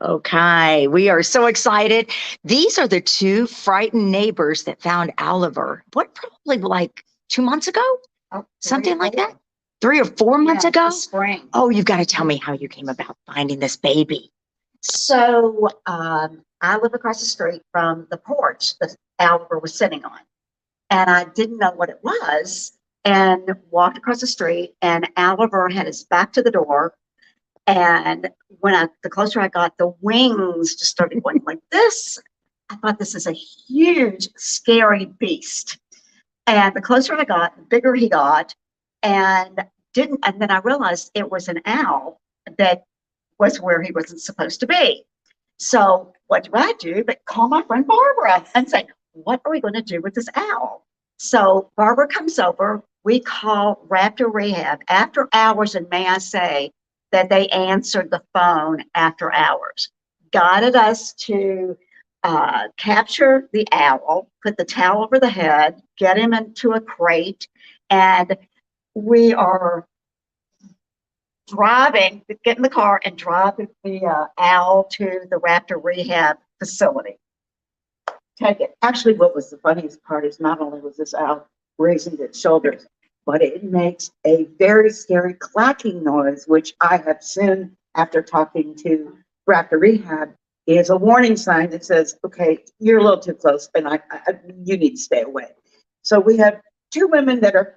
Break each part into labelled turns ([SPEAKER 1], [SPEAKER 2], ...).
[SPEAKER 1] Okay, we are so excited. These are the two frightened neighbors that found Owliver. What, probably like 2 months ago?
[SPEAKER 2] Oh,
[SPEAKER 1] Something like that? 3 or 4 months ago?
[SPEAKER 2] Spring.
[SPEAKER 1] Oh, you've got to tell me how you came about finding this baby.
[SPEAKER 2] So I live across the street from the porch that Oliver was sitting on. And I didn't know what it was and walked across the street, and Oliver had his back to the door. And the closer I got, the wings just started going like this. I thought, this is a huge, scary beast. And the closer I got, the bigger he got. And then I realized it was an owl that was where he wasn't supposed to be. So what do I do but call my friend Barbara and say, what are we going to do with this owl? So Barbara comes over. We call Raptor Rehab after hours, and may I say that they answered the phone after hours, guided us to capture the owl, put the towel over the head, get him into a crate, and we are get in the car and drive the owl to the Raptor Rehab facility. Take it.
[SPEAKER 3] Actually, what was the funniest part is not only was this owl raising its shoulders, but it makes a very scary clacking noise, which I have soon, after talking to Raptor Rehab, is a warning sign that says, okay, you're a little too close and you need to stay away. So we have two women that are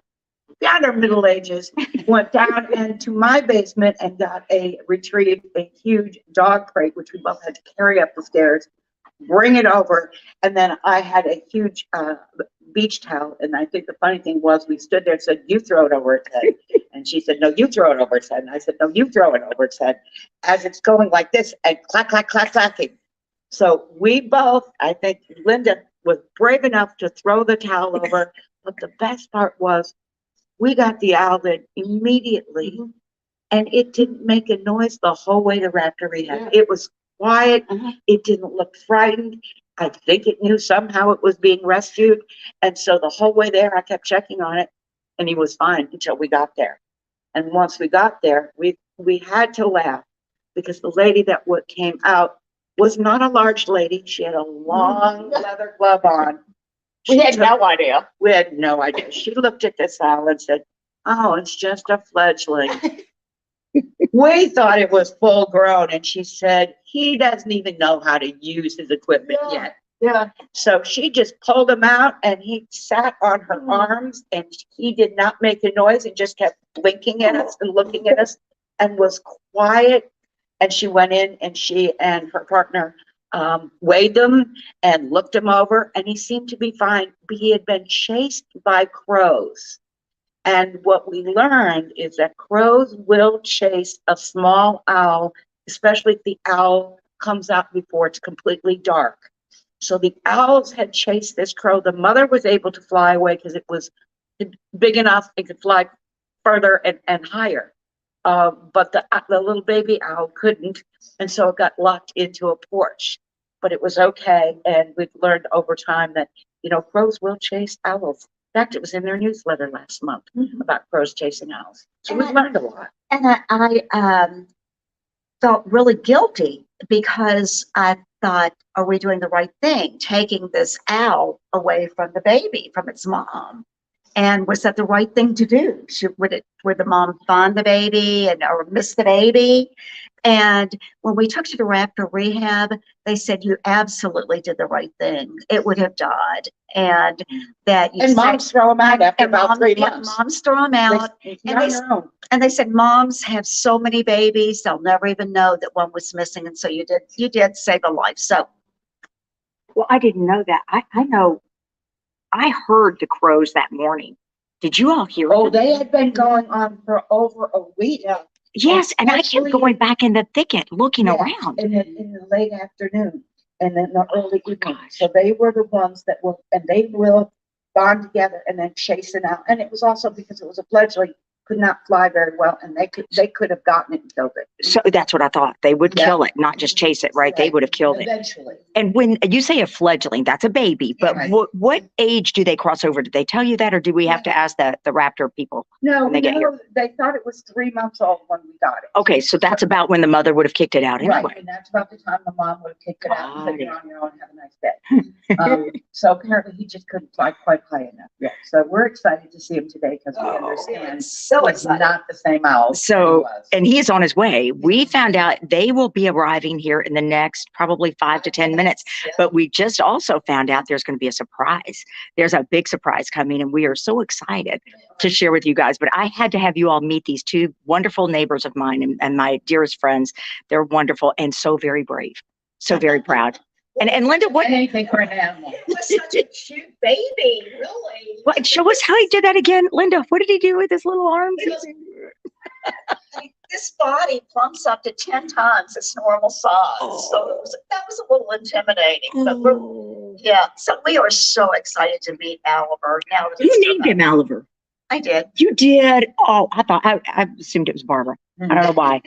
[SPEAKER 3] beyond our middle ages, went down into my basement and retrieved a huge dog crate, which we both had to carry up the stairs, bring it over. And then I had a huge beach towel. And I think the funny thing was, we stood there and said, you throw it over its head. And she said, no, you throw it over its head. And I said, no, you throw it over its head, as it's going like this and clack, clack, clack, clacking. So we both, I think Linda was brave enough to throw the towel over. But the best part was, we got the owl immediately, and it didn't make a noise the whole way to Raptor Rehab. Yeah. It was quiet. It didn't look frightened. I think it knew somehow it was being rescued. And so the whole way there, I kept checking on it, and he was fine until we got there. And once we got there, we had to laugh, because the lady that came out was not a large lady. She had a long leather glove on. We had no idea. We had no idea. She looked at this owl and said, oh, it's just a fledgling. We thought it was full grown. And she said, he doesn't even know how to use his equipment yet. Yeah. So she just pulled him out, and he sat on her arms, and he did not make a noise and just kept blinking at us and looking at us and was quiet. And she went in, and she and her partner weighed him and looked him over, and he seemed to be fine. But he had been chased by crows. And what we learned is that crows will chase a small owl, especially if the owl comes out before it's completely dark. So the owls had chased this crow. The mother was able to fly away because it was big enough, it could fly further and higher. But the little baby owl couldn't, and so it got locked into a porch. But it was okay, and we've learned over time that, crows will chase owls. In fact, it was in their newsletter last month about crows chasing owls. So we've learned a lot.
[SPEAKER 2] And I felt really guilty, because I thought, are we doing the right thing, taking this owl away from the baby, from its mom? And was that the right thing to do? Would the mom find the baby or miss the baby? And when we took to the Raptor Rehab, they said, you absolutely did the right thing. It would have died. And that you
[SPEAKER 3] moms throw them out after about 3 months.
[SPEAKER 2] Moms throw them out. And they said, moms have so many babies, they'll never even know that one was missing. And so you did save a life. So,
[SPEAKER 1] well, I didn't know that. I know. I heard the crows that morning. Did you all hear them?
[SPEAKER 3] Oh, they had been going on for over a week.
[SPEAKER 1] Yes, and I kept going back in the thicket, looking around.
[SPEAKER 3] In the late afternoon and in the early evening. So they were the ones and they will bond together and then chase it out. And it was also because it was a fledgling. could not fly very well, and they could have gotten it and killed it.
[SPEAKER 1] So that's what I thought. They would
[SPEAKER 3] Yeah.
[SPEAKER 1] kill it, not just chase it, right? They would have killed it.
[SPEAKER 3] Eventually.
[SPEAKER 1] And when you say a fledgling, that's a baby, but
[SPEAKER 3] Right.
[SPEAKER 1] what age do they cross over? Did they tell you that, or do we have to ask the Raptor people?
[SPEAKER 3] No,
[SPEAKER 1] when they get here?
[SPEAKER 3] they thought it was 3 months old when we got it.
[SPEAKER 1] Okay, so that's about when the mother would have kicked it out anyway.
[SPEAKER 3] Right, and that's about the time the mom would have kicked it out and
[SPEAKER 1] Got
[SPEAKER 3] said, "You're on your own, have a nice day." So apparently he just couldn't fly quite high enough yet. So we're excited to see him today because we understand
[SPEAKER 2] So
[SPEAKER 3] it's
[SPEAKER 2] excited.
[SPEAKER 3] not the same owl.
[SPEAKER 1] So, and he is on his way. We found out they will be arriving here in the next probably 5 to 10 minutes. But we just also found out there's going to be a surprise. There's a big surprise coming, and we are so excited to share with you guys. But I had to have you all meet these two wonderful neighbors of mine and my dearest friends. They're wonderful and so very brave, so very proud. And Linda, what?
[SPEAKER 3] Anything for an animal.
[SPEAKER 2] He was such a cute baby, really.
[SPEAKER 1] What? Show us how he did that again, Linda. What did he do with his little arms?
[SPEAKER 2] This body plumps up to 10 times its normal size. So that was a little intimidating. But yeah, so we are so excited to meet Owliver. Now that
[SPEAKER 1] You
[SPEAKER 2] it's
[SPEAKER 1] named him Owliver.
[SPEAKER 2] I did.
[SPEAKER 1] You did. Oh, I assumed it was Barbara. I don't know why.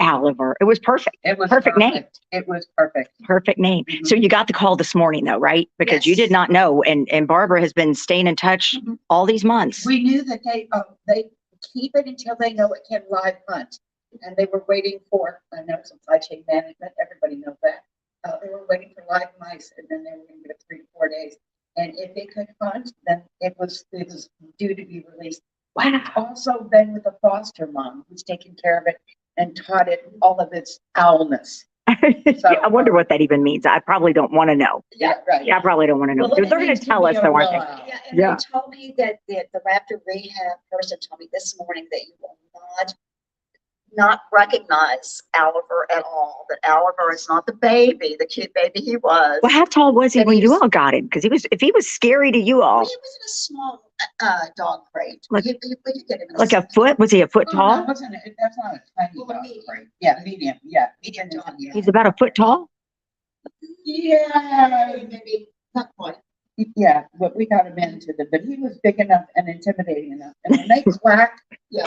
[SPEAKER 1] Owliver. It was perfect.
[SPEAKER 3] It was
[SPEAKER 1] Perfect name.
[SPEAKER 3] It was perfect.
[SPEAKER 1] Perfect name. So you got the call this morning though, right? Because you
[SPEAKER 2] Yes.
[SPEAKER 1] did not know. And Barbara has been staying in touch all these months.
[SPEAKER 3] We knew that they keep it until they know it can live hunt. And they were waiting for, I know supply chain management, everybody knows that. They were waiting for live mice, and then they were going to give it 3 to 4 days. And if it could hunt, then it was due to be released.
[SPEAKER 1] Wow.
[SPEAKER 3] It's also been with a foster mom who's taken care of it and taught it all of its owlness.
[SPEAKER 1] I wonder what that even means. I probably don't want to know.
[SPEAKER 3] Yeah, right.
[SPEAKER 1] Yeah, I probably don't want to know.
[SPEAKER 3] Well,
[SPEAKER 1] They're
[SPEAKER 3] it
[SPEAKER 1] going
[SPEAKER 3] needs
[SPEAKER 1] to
[SPEAKER 3] to
[SPEAKER 1] tell
[SPEAKER 3] be
[SPEAKER 1] us
[SPEAKER 3] a
[SPEAKER 1] though, aren't
[SPEAKER 3] real
[SPEAKER 1] they?
[SPEAKER 3] owl.
[SPEAKER 2] Yeah, and
[SPEAKER 1] Yeah.
[SPEAKER 2] they told me that the Raptor Rehab person told me this morning that you will not recognize Owliver at all. That Owliver is not the baby, the cute baby he was.
[SPEAKER 1] Well, how tall was he
[SPEAKER 2] And
[SPEAKER 1] when you
[SPEAKER 2] he's-
[SPEAKER 1] all got him? Because if he was scary to you
[SPEAKER 2] Well,
[SPEAKER 1] all,
[SPEAKER 2] he was in a small dog crate.
[SPEAKER 1] Like-
[SPEAKER 2] We could get him in
[SPEAKER 1] like a foot, was he a foot
[SPEAKER 3] Oh, no,
[SPEAKER 1] tall?
[SPEAKER 3] that's not a tiny
[SPEAKER 2] Well,
[SPEAKER 3] dog,
[SPEAKER 2] medium.
[SPEAKER 3] right? Yeah, medium, yeah.
[SPEAKER 2] medium dog. Yeah.
[SPEAKER 1] He's about a foot tall?
[SPEAKER 3] Yeah,
[SPEAKER 2] Maybe not quite.
[SPEAKER 3] yeah, but we got him but he was big enough and intimidating enough. And when they quack,
[SPEAKER 2] Yeah.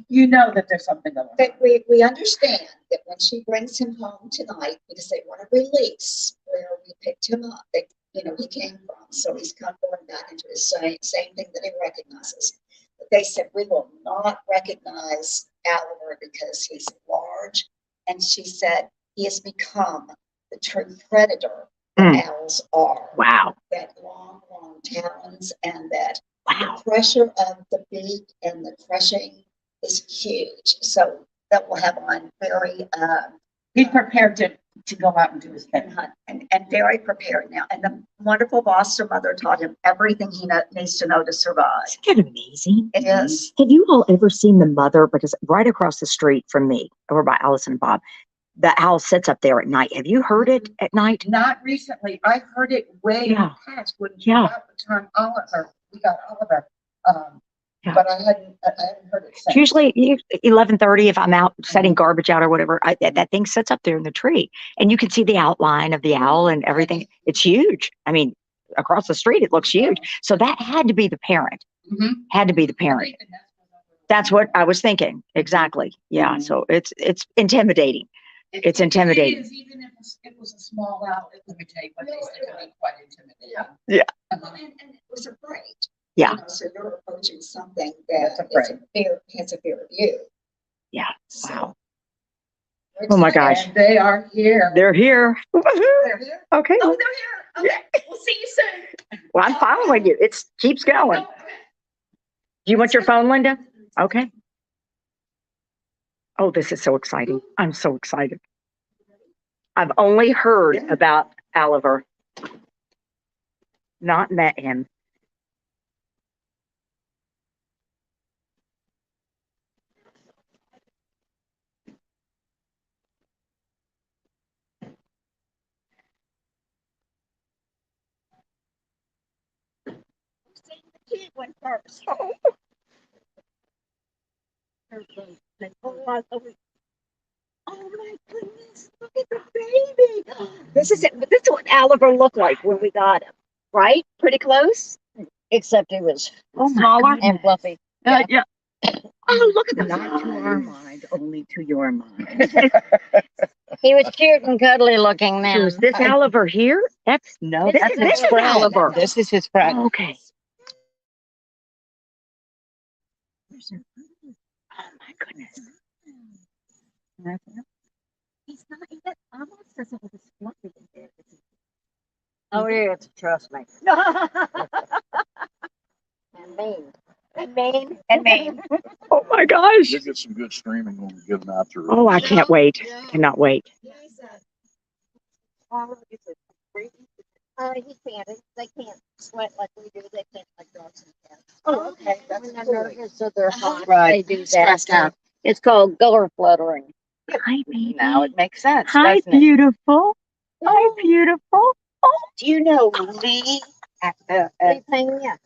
[SPEAKER 3] you know that there's something going on.
[SPEAKER 2] But we understand that when she brings him home tonight, because they want to release where we picked him up, that, he came from. So he's come going back into his same thing that he recognizes. But they said, we will not recognize Owliver because he's large. And she said, he has become the true predator that owls are.
[SPEAKER 1] Wow.
[SPEAKER 2] That long talons and that
[SPEAKER 1] Wow.
[SPEAKER 2] the pressure of the beak and the crushing is huge. So that will have on very
[SPEAKER 3] He's prepared to go out and do his thing.
[SPEAKER 2] and very prepared now. And the wonderful foster mother taught him everything he needs to know to survive.
[SPEAKER 1] Isn't that amazing?
[SPEAKER 2] It is.
[SPEAKER 1] Have you all ever seen the mother? Because right across the street from me, over by Allison and Bob, the owl sits up there at night. Have you heard it at night?
[SPEAKER 3] Not recently. I heard it way
[SPEAKER 1] Yeah.
[SPEAKER 3] past when
[SPEAKER 1] Yeah.
[SPEAKER 3] we got Oliver.
[SPEAKER 1] Yeah.
[SPEAKER 3] But I hadn't heard it
[SPEAKER 1] It's
[SPEAKER 3] since.
[SPEAKER 1] usually 11:30 if I'm out setting garbage out or whatever. That thing sits up there in the tree, and you can see the outline of the owl and everything. It's huge. I mean, across the street, it looks huge. So that had to be the parent.
[SPEAKER 3] Mhm.
[SPEAKER 1] Had to be the parent. That's what I was thinking. Exactly. Yeah.
[SPEAKER 3] Mhm.
[SPEAKER 1] So it's intimidating. It's intimidating.
[SPEAKER 3] It is, even if it was a small owl, let me tell you what they said, it can be quite intimidating.
[SPEAKER 1] Yeah.
[SPEAKER 2] And it was afraid.
[SPEAKER 1] Yeah.
[SPEAKER 2] So you're approaching something
[SPEAKER 3] That's
[SPEAKER 2] that
[SPEAKER 3] afraid.
[SPEAKER 2] has a fear of you.
[SPEAKER 1] Yeah.
[SPEAKER 2] So
[SPEAKER 1] Wow.
[SPEAKER 2] we're
[SPEAKER 1] Oh my
[SPEAKER 2] excited.
[SPEAKER 1] gosh.
[SPEAKER 3] And they are here.
[SPEAKER 1] They're here.
[SPEAKER 2] They're here.
[SPEAKER 1] Okay.
[SPEAKER 2] Oh, they're here. Okay. We'll see you soon.
[SPEAKER 1] Well, I'm following you. It keeps going. Do you want your phone, Linda? Okay. Oh, this is so exciting. I'm so excited. I've only heard about Owliver, not met him.
[SPEAKER 2] The kid went first. Oh, my goodness. Look at the baby.
[SPEAKER 1] This is it. This is what Owliver looked like when we got him, right? Pretty close.
[SPEAKER 2] Except it was
[SPEAKER 1] Oh my
[SPEAKER 2] smaller
[SPEAKER 1] goodness.
[SPEAKER 2] and fluffy.
[SPEAKER 1] Yeah. Oh, look at
[SPEAKER 3] Not to our mind, only to your mind.
[SPEAKER 4] He was cute and cuddly looking then.
[SPEAKER 1] So is this Owliver here? That's
[SPEAKER 3] No,
[SPEAKER 1] this,
[SPEAKER 3] that's
[SPEAKER 1] this
[SPEAKER 3] his
[SPEAKER 1] is
[SPEAKER 3] friend.
[SPEAKER 1] Owliver.
[SPEAKER 3] This is his friend.
[SPEAKER 1] Oh, okay. Oh my goodness.
[SPEAKER 2] He's not even, almost doesn't look as fluffy as it is.
[SPEAKER 4] Oh, yeah, trust me. And mean.
[SPEAKER 2] And Maine.
[SPEAKER 3] And Maine.
[SPEAKER 1] Oh my gosh.
[SPEAKER 5] You'll get some good streaming when we get them out there.
[SPEAKER 1] Oh, I can't wait. Cannot wait.
[SPEAKER 2] He can't. They can't sweat like we do. They can't like dogs and cats.
[SPEAKER 3] Oh, okay. That's
[SPEAKER 4] When they're
[SPEAKER 3] cool.
[SPEAKER 4] nervous, so they're hot.
[SPEAKER 3] Right.
[SPEAKER 4] They do that.
[SPEAKER 3] Stressed out.
[SPEAKER 4] It's called gular fluttering.
[SPEAKER 1] Hi, baby.
[SPEAKER 3] Now it makes sense,
[SPEAKER 1] Hi,
[SPEAKER 3] doesn't it?
[SPEAKER 1] beautiful. Hi, beautiful.
[SPEAKER 3] Do you know Lee?
[SPEAKER 4] Lee Pena.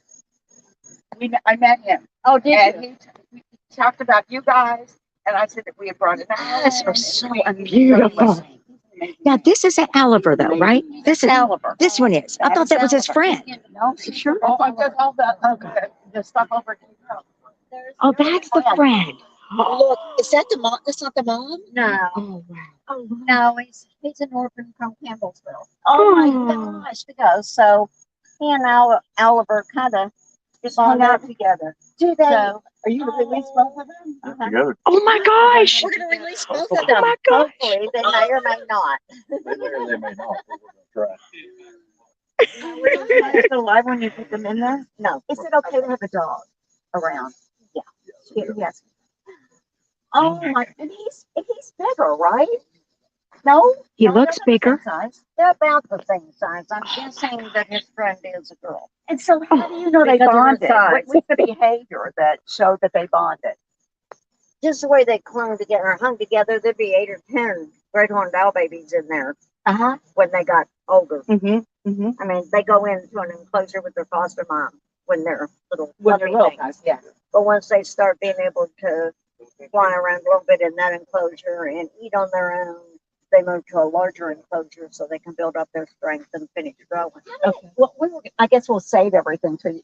[SPEAKER 3] I met him.
[SPEAKER 4] Oh, did
[SPEAKER 3] And
[SPEAKER 4] you?
[SPEAKER 3] he talked about you guys, and I said that we had brought it up.
[SPEAKER 1] Yes, we're so beautiful. Now, this is an Owliver, though, right? This is
[SPEAKER 3] Owliver.
[SPEAKER 1] This one is. I thought that was his friend.
[SPEAKER 3] No,
[SPEAKER 1] Sure.
[SPEAKER 3] Oh, I just all the stuff over to you.
[SPEAKER 1] Oh, that's the friend.
[SPEAKER 2] Look, is that the mom? That's not the mom?
[SPEAKER 4] No,
[SPEAKER 1] Oh, wow.
[SPEAKER 2] Oh,
[SPEAKER 4] no, he's an orphan from Campbellsville.
[SPEAKER 2] oh
[SPEAKER 1] Oh.
[SPEAKER 2] my gosh. Because so
[SPEAKER 4] He and Oliver kind of
[SPEAKER 3] Just hung out
[SPEAKER 4] bonded.
[SPEAKER 3] together.
[SPEAKER 2] do they?
[SPEAKER 4] So
[SPEAKER 3] Are you gonna release both of them?
[SPEAKER 5] Get together.
[SPEAKER 1] Oh my gosh.
[SPEAKER 2] We're gonna release both
[SPEAKER 1] Oh
[SPEAKER 2] of them.
[SPEAKER 1] my gosh.
[SPEAKER 4] hopefully they may or may not.
[SPEAKER 5] They may or they may not, but we're gonna try.
[SPEAKER 3] Were those mice still alive when you put them in there?
[SPEAKER 4] No.
[SPEAKER 3] Is it okay to have a dog around?
[SPEAKER 5] Yeah.
[SPEAKER 3] Yes. Oh my, and he's bigger, right? No?
[SPEAKER 1] He
[SPEAKER 3] No,
[SPEAKER 1] looks
[SPEAKER 3] they're not the
[SPEAKER 1] bigger.
[SPEAKER 3] same size.
[SPEAKER 4] They're about the same size. I'm guessing that his friend is a girl.
[SPEAKER 3] And so how do you know they
[SPEAKER 4] Because of her
[SPEAKER 3] bonded?
[SPEAKER 4] size.
[SPEAKER 3] What's the behavior that showed that they bonded?
[SPEAKER 4] Just the way they clung together, hung together, there'd be 8 or 10 great horned owl babies in there
[SPEAKER 3] Uh-huh.
[SPEAKER 4] when they got older.
[SPEAKER 3] Mm-hmm. Mm-hmm.
[SPEAKER 4] I mean, they go into an enclosure with their foster mom when they're little
[SPEAKER 3] When they're
[SPEAKER 4] puppy
[SPEAKER 3] little
[SPEAKER 4] things.
[SPEAKER 3] guys, yeah.
[SPEAKER 4] But once they start being able to fly around a little bit in that enclosure and eat on their own, they move to a larger enclosure so they can build up their strength and finish growing.
[SPEAKER 3] Okay. Well, I guess we'll save everything to you,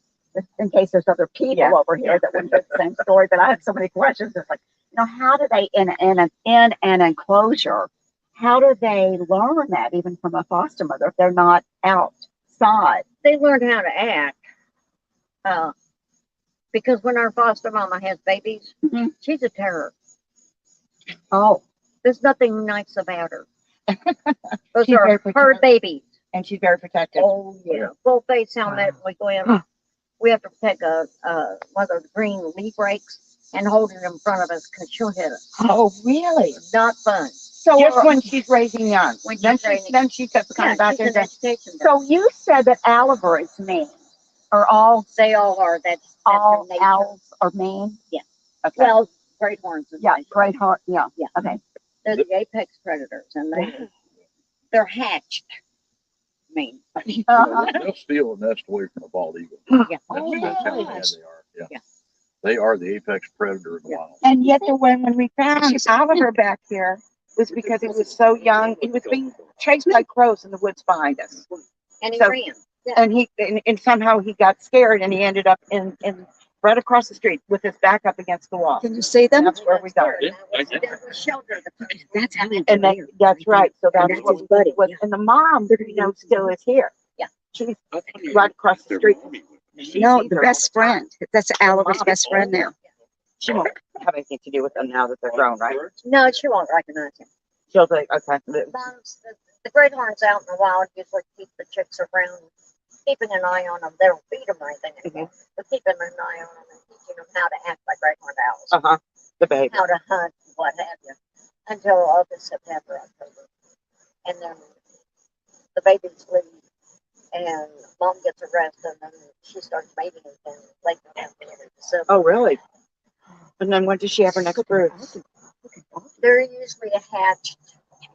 [SPEAKER 3] in case there's other people over here that would get the same story. But I have so many questions. It's like, how do they in an enclosure? How do they learn that even from a foster mother if they're not outside?
[SPEAKER 4] They learn how to act. Because when our foster mama has babies,
[SPEAKER 3] Mhm.
[SPEAKER 4] she's a terror.
[SPEAKER 3] Oh,
[SPEAKER 4] There's nothing nice about her. Those
[SPEAKER 3] She's
[SPEAKER 4] are
[SPEAKER 3] very
[SPEAKER 4] her
[SPEAKER 3] protective.
[SPEAKER 4] babies.
[SPEAKER 3] and she's very protective.
[SPEAKER 4] Oh, yeah. Full face helmet.
[SPEAKER 1] Wow.
[SPEAKER 4] We go in.
[SPEAKER 1] Huh.
[SPEAKER 4] We have to take one of those green leaf rakes and hold it in front of us because she'll hit us.
[SPEAKER 3] Oh, really?
[SPEAKER 4] Not fun.
[SPEAKER 3] So just when she's raising young,
[SPEAKER 4] When
[SPEAKER 3] then
[SPEAKER 4] she's raising-
[SPEAKER 3] she gets coming back
[SPEAKER 4] she's an
[SPEAKER 3] into.
[SPEAKER 4] education
[SPEAKER 3] So
[SPEAKER 4] dog.
[SPEAKER 3] you said that Owliver is mean, or all
[SPEAKER 4] They all are. That's
[SPEAKER 3] all
[SPEAKER 4] their nature.
[SPEAKER 3] owls are mean?
[SPEAKER 4] Yeah.
[SPEAKER 3] Okay.
[SPEAKER 4] Well, great horns. is
[SPEAKER 3] Yeah,
[SPEAKER 4] nice.
[SPEAKER 3] great heart. Yeah.
[SPEAKER 4] Yeah.
[SPEAKER 3] Okay.
[SPEAKER 4] They're the apex predators, and they're hatched. I mean,
[SPEAKER 3] Uh-huh.
[SPEAKER 5] They'll steal a nest away from a bald eagle.
[SPEAKER 4] yeah.
[SPEAKER 5] That's how
[SPEAKER 3] really?
[SPEAKER 5] bad they are. Yeah.
[SPEAKER 4] Yeah.
[SPEAKER 5] They are the apex predator in the
[SPEAKER 4] Yeah.
[SPEAKER 5] wild.
[SPEAKER 3] And yet when we found Owliver back here was because he was so young. He was being chased by crows in the woods behind us.
[SPEAKER 4] And he
[SPEAKER 3] So-
[SPEAKER 4] ran.
[SPEAKER 3] And somehow he got scared and he ended up in right across the street with his back up against the wall.
[SPEAKER 2] Can you see them?
[SPEAKER 3] That's where we go.
[SPEAKER 4] That was shelter.
[SPEAKER 2] That's how
[SPEAKER 3] And that's right. So that's
[SPEAKER 2] that's
[SPEAKER 3] what
[SPEAKER 2] his buddy,
[SPEAKER 3] was,
[SPEAKER 2] yeah.
[SPEAKER 3] and the mom, still is here.
[SPEAKER 4] Yeah.
[SPEAKER 3] She's right across the street.
[SPEAKER 2] No, the best friend. That's Owliver's best friend now.
[SPEAKER 3] She won't have anything to do with them now that they're grown, right?
[SPEAKER 4] No, she won't recognize him.
[SPEAKER 3] She'll be, okay.
[SPEAKER 4] The great horns out in the wild usually keep the chicks around, keeping an eye on them. They don't feed them or anything anymore, but keeping an eye on them and teaching them how to act like great horned owls,
[SPEAKER 3] Uh-huh, the baby.
[SPEAKER 4] how to hunt, what have you, until August, September, October. And then the babies leave and mom gets arrested and then she starts mating again late November. So
[SPEAKER 3] Oh, really? And then when does she have her next brood?
[SPEAKER 4] they're usually hatched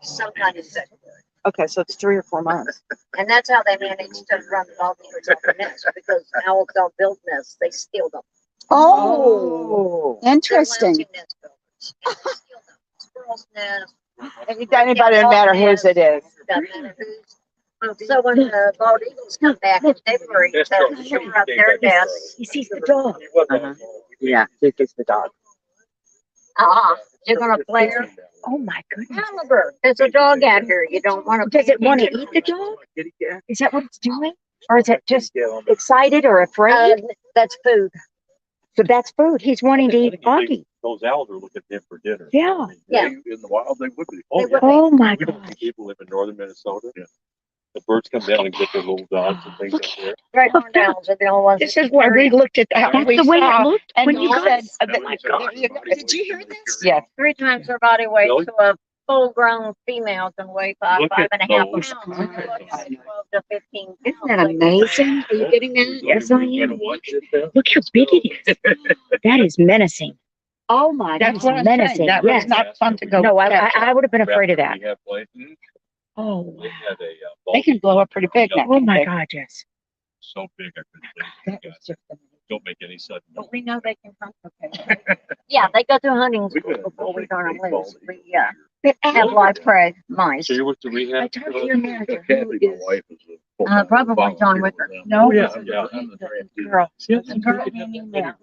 [SPEAKER 4] sometime in February.
[SPEAKER 3] Okay, so it's 3 or 4 months.
[SPEAKER 4] And that's how they manage to run the ball beavers off the nest because owls don't build nests, they steal them.
[SPEAKER 2] Oh,
[SPEAKER 4] They're
[SPEAKER 2] interesting.
[SPEAKER 4] lousy nest builders, and they steal them. Squirrel's nest.
[SPEAKER 3] Anybody, no matter whose it is.
[SPEAKER 4] Doesn't matter whose. So when the bald eagles come back in February, they shore up their nests.
[SPEAKER 1] He sees the dog.
[SPEAKER 3] Uh-huh. Yeah, Duke is the dog.
[SPEAKER 4] You're gonna flare.
[SPEAKER 1] Oh my goodness.
[SPEAKER 4] Owliver, there's a dog out here. You don't want to.
[SPEAKER 1] Does it want to eat the dog? Is that what it's doing? Or is it just excited or afraid?
[SPEAKER 4] That's food.
[SPEAKER 1] So that's food. He's wanting to eat Augie.
[SPEAKER 5] Those owls are looking at him for dinner.
[SPEAKER 1] Yeah.
[SPEAKER 5] I mean,
[SPEAKER 4] Yeah.
[SPEAKER 5] In the wild, they would be.
[SPEAKER 4] They
[SPEAKER 5] Oh,
[SPEAKER 4] would
[SPEAKER 5] yeah.
[SPEAKER 1] Oh my
[SPEAKER 5] We don't
[SPEAKER 1] gosh.
[SPEAKER 5] see people live in northern Minnesota. Yeah. The birds come down and get their little dogs and things
[SPEAKER 1] Look
[SPEAKER 5] up there.
[SPEAKER 4] Great
[SPEAKER 1] Look
[SPEAKER 4] horned
[SPEAKER 1] that.
[SPEAKER 4] owls are the only ones.
[SPEAKER 6] This
[SPEAKER 4] that
[SPEAKER 6] is what we looked at that
[SPEAKER 1] That's
[SPEAKER 6] we
[SPEAKER 1] the way it
[SPEAKER 6] saw.
[SPEAKER 1] looked
[SPEAKER 6] And
[SPEAKER 1] when
[SPEAKER 6] he
[SPEAKER 1] you got
[SPEAKER 6] said,
[SPEAKER 1] it.
[SPEAKER 5] That was our
[SPEAKER 6] did you hear this?
[SPEAKER 5] Yeah.
[SPEAKER 4] 3 times their body weight
[SPEAKER 5] Really?
[SPEAKER 4] to a full-grown female can weigh five
[SPEAKER 5] Look at
[SPEAKER 4] and a half
[SPEAKER 5] those.
[SPEAKER 4] pounds. Look at 12 to 15
[SPEAKER 1] Isn't that amazing?
[SPEAKER 4] Are you getting that?
[SPEAKER 1] Yes, I am. Look how big it is. That is menacing. Oh my,
[SPEAKER 6] That's what I'm saying.
[SPEAKER 1] menacing.
[SPEAKER 6] That
[SPEAKER 1] Yes.
[SPEAKER 6] was not fun to go.
[SPEAKER 1] No,
[SPEAKER 6] catch.
[SPEAKER 1] I would have been afraid of that.
[SPEAKER 5] Rehab place.
[SPEAKER 1] Oh, wow.
[SPEAKER 5] They had a
[SPEAKER 6] They can blow up pretty big now.
[SPEAKER 1] Oh my
[SPEAKER 6] can't
[SPEAKER 1] God, yes.
[SPEAKER 5] so big I couldn't
[SPEAKER 1] That
[SPEAKER 5] believe
[SPEAKER 1] is
[SPEAKER 5] it.
[SPEAKER 1] just amazing.
[SPEAKER 5] Don't make any sudden.
[SPEAKER 6] But we know they can hunt. Okay.
[SPEAKER 4] Yeah, they go through hunting
[SPEAKER 5] We
[SPEAKER 4] school
[SPEAKER 5] could
[SPEAKER 4] before we
[SPEAKER 5] make
[SPEAKER 4] turn them
[SPEAKER 5] baseball
[SPEAKER 4] loose.
[SPEAKER 5] to
[SPEAKER 4] We
[SPEAKER 5] eat here.
[SPEAKER 4] have live prey mice.
[SPEAKER 5] So you're with the rehab?
[SPEAKER 1] I talked to your manager,
[SPEAKER 5] Kathy,
[SPEAKER 1] who
[SPEAKER 5] my
[SPEAKER 1] is-
[SPEAKER 5] wife, is a
[SPEAKER 4] Probably
[SPEAKER 5] volunteer
[SPEAKER 4] John
[SPEAKER 5] with
[SPEAKER 4] Wicker.
[SPEAKER 5] them.
[SPEAKER 1] No,
[SPEAKER 5] Oh, yeah,
[SPEAKER 1] it's
[SPEAKER 5] yeah.
[SPEAKER 1] the girl.
[SPEAKER 5] See,
[SPEAKER 1] The girl named there.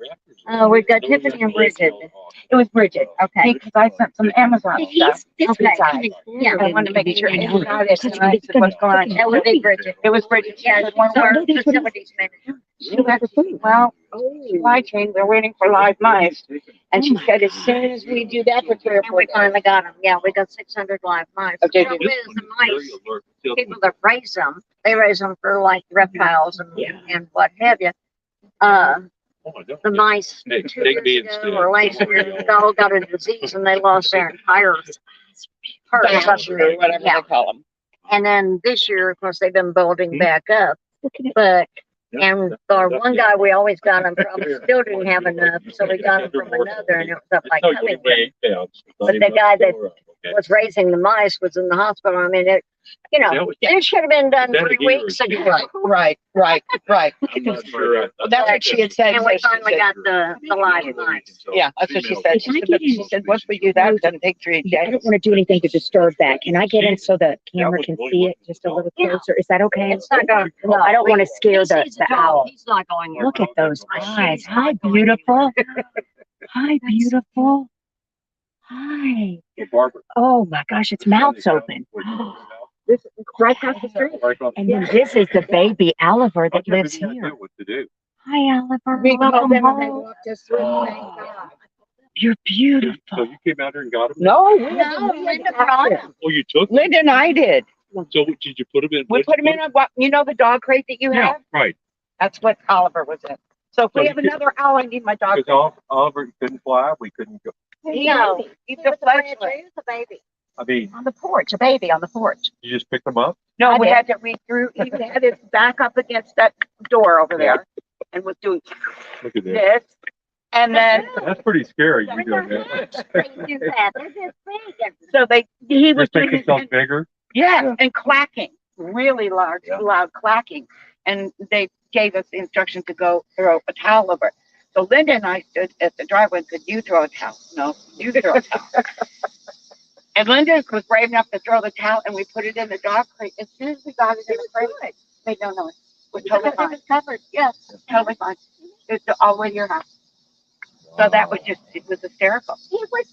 [SPEAKER 4] We've got Tiffany and Bridget.
[SPEAKER 1] It was Bridget, okay, because I sent some Amazon stuff.
[SPEAKER 4] Okay.
[SPEAKER 1] Okay.
[SPEAKER 4] Yeah,
[SPEAKER 6] I wanted to make sure
[SPEAKER 1] I know.
[SPEAKER 6] you got it.
[SPEAKER 1] It's
[SPEAKER 6] And I said, what's going on?
[SPEAKER 4] that would be Bridget.
[SPEAKER 1] It was Bridget. She
[SPEAKER 4] Yeah,
[SPEAKER 1] said
[SPEAKER 4] she's
[SPEAKER 1] one
[SPEAKER 4] our
[SPEAKER 1] word.
[SPEAKER 4] facilities manager.
[SPEAKER 1] She had the food.
[SPEAKER 6] Well, supply chain, we're waiting for live mice. And she said, as soon as we do that for 3 or
[SPEAKER 4] And
[SPEAKER 6] 4
[SPEAKER 4] we
[SPEAKER 6] days.
[SPEAKER 4] finally got them. Yeah, we got 600 live mice. The
[SPEAKER 6] Okay,
[SPEAKER 4] trouble is the mice, people that raise them, they raise them for like reptiles and what have you. The mice
[SPEAKER 5] Hey,
[SPEAKER 4] 2
[SPEAKER 5] take me
[SPEAKER 4] years
[SPEAKER 5] instead.
[SPEAKER 4] ago or last year, they all got a disease and they lost their entire herd.
[SPEAKER 6] Badger or whatever
[SPEAKER 4] Yeah.
[SPEAKER 6] they call them.
[SPEAKER 4] And then this year, of course, they've been building back up. But, and our one guy, we always got him from, still didn't have enough, so we got him from another and it was up by Covington. But the guy that was raising the mice was in the hospital. I mean, it, you know, it should have been done 3 weeks ago.
[SPEAKER 6] Right. Well, that's what she had said.
[SPEAKER 4] And we
[SPEAKER 6] so she
[SPEAKER 4] finally
[SPEAKER 6] said-
[SPEAKER 4] got the live mice.
[SPEAKER 6] Yeah, that's what she said. She said, but she said, once we do that, it doesn't take 3
[SPEAKER 1] I
[SPEAKER 6] days.
[SPEAKER 1] don't want to do anything to disturb that. Can I get in so the camera can see it just a little closer? Is that okay?
[SPEAKER 4] It's not going.
[SPEAKER 1] No, I don't want to scare
[SPEAKER 4] He sees
[SPEAKER 1] the
[SPEAKER 4] dog.
[SPEAKER 1] owl.
[SPEAKER 4] He's not going anywhere.
[SPEAKER 1] Look at those eyes. Hi, beautiful. Hi, beautiful. Hi.
[SPEAKER 5] Barbara.
[SPEAKER 1] Oh my gosh, its mouth's open. This is right across the street. And then this is the baby Owliver that lives here.
[SPEAKER 5] What to do?
[SPEAKER 1] Hi, Owliver.
[SPEAKER 6] We called
[SPEAKER 1] Welcome
[SPEAKER 6] them and they
[SPEAKER 1] home.
[SPEAKER 6] walked us through. Thank God.
[SPEAKER 1] You're
[SPEAKER 5] So
[SPEAKER 1] beautiful.
[SPEAKER 5] you came out here and got him?
[SPEAKER 6] No,
[SPEAKER 4] No, Linda brought him.
[SPEAKER 5] Oh, you took them?
[SPEAKER 6] Linda and I did.
[SPEAKER 5] So did you put them in?
[SPEAKER 6] We put him in a, what, you know, the dog crate that you
[SPEAKER 5] Yeah,
[SPEAKER 6] have?
[SPEAKER 5] right.
[SPEAKER 6] That's what Oliver was in. So if
[SPEAKER 5] So
[SPEAKER 6] we
[SPEAKER 5] you
[SPEAKER 6] have
[SPEAKER 5] could-
[SPEAKER 6] another owl, I need my dog.
[SPEAKER 5] Because Oliver couldn't fly, we couldn't go.
[SPEAKER 4] No,
[SPEAKER 6] He's
[SPEAKER 4] he
[SPEAKER 6] a
[SPEAKER 4] was a branch,
[SPEAKER 6] fledgling.
[SPEAKER 4] he was a baby.
[SPEAKER 5] I mean,
[SPEAKER 1] On the porch, a baby on the porch.
[SPEAKER 5] you just picked them up?
[SPEAKER 6] No,
[SPEAKER 1] I
[SPEAKER 6] we
[SPEAKER 1] did.
[SPEAKER 6] had to, we threw, he had his back up against that door over there and was doing
[SPEAKER 5] Look at that.
[SPEAKER 6] this. And then,
[SPEAKER 5] That's pretty scary, you doing that.
[SPEAKER 4] They do that. They're just big.
[SPEAKER 6] so he was
[SPEAKER 5] Just make
[SPEAKER 6] doing his,
[SPEAKER 5] yourself bigger?
[SPEAKER 6] yeah, and clacking, really large,
[SPEAKER 5] Yeah.
[SPEAKER 6] loud clacking. And they gave us the instruction to go throw a towel over. So Linda and I stood at the driveway and said, you throw a towel. No, you throw a towel. And Linda was brave enough to throw the towel and we put it in the dog crate. As soon as we got it in the crate, made no noise. We're totally fine. It was covered, yes, totally fine. It's all the way to your house. So that was just, it was hysterical.
[SPEAKER 2] He was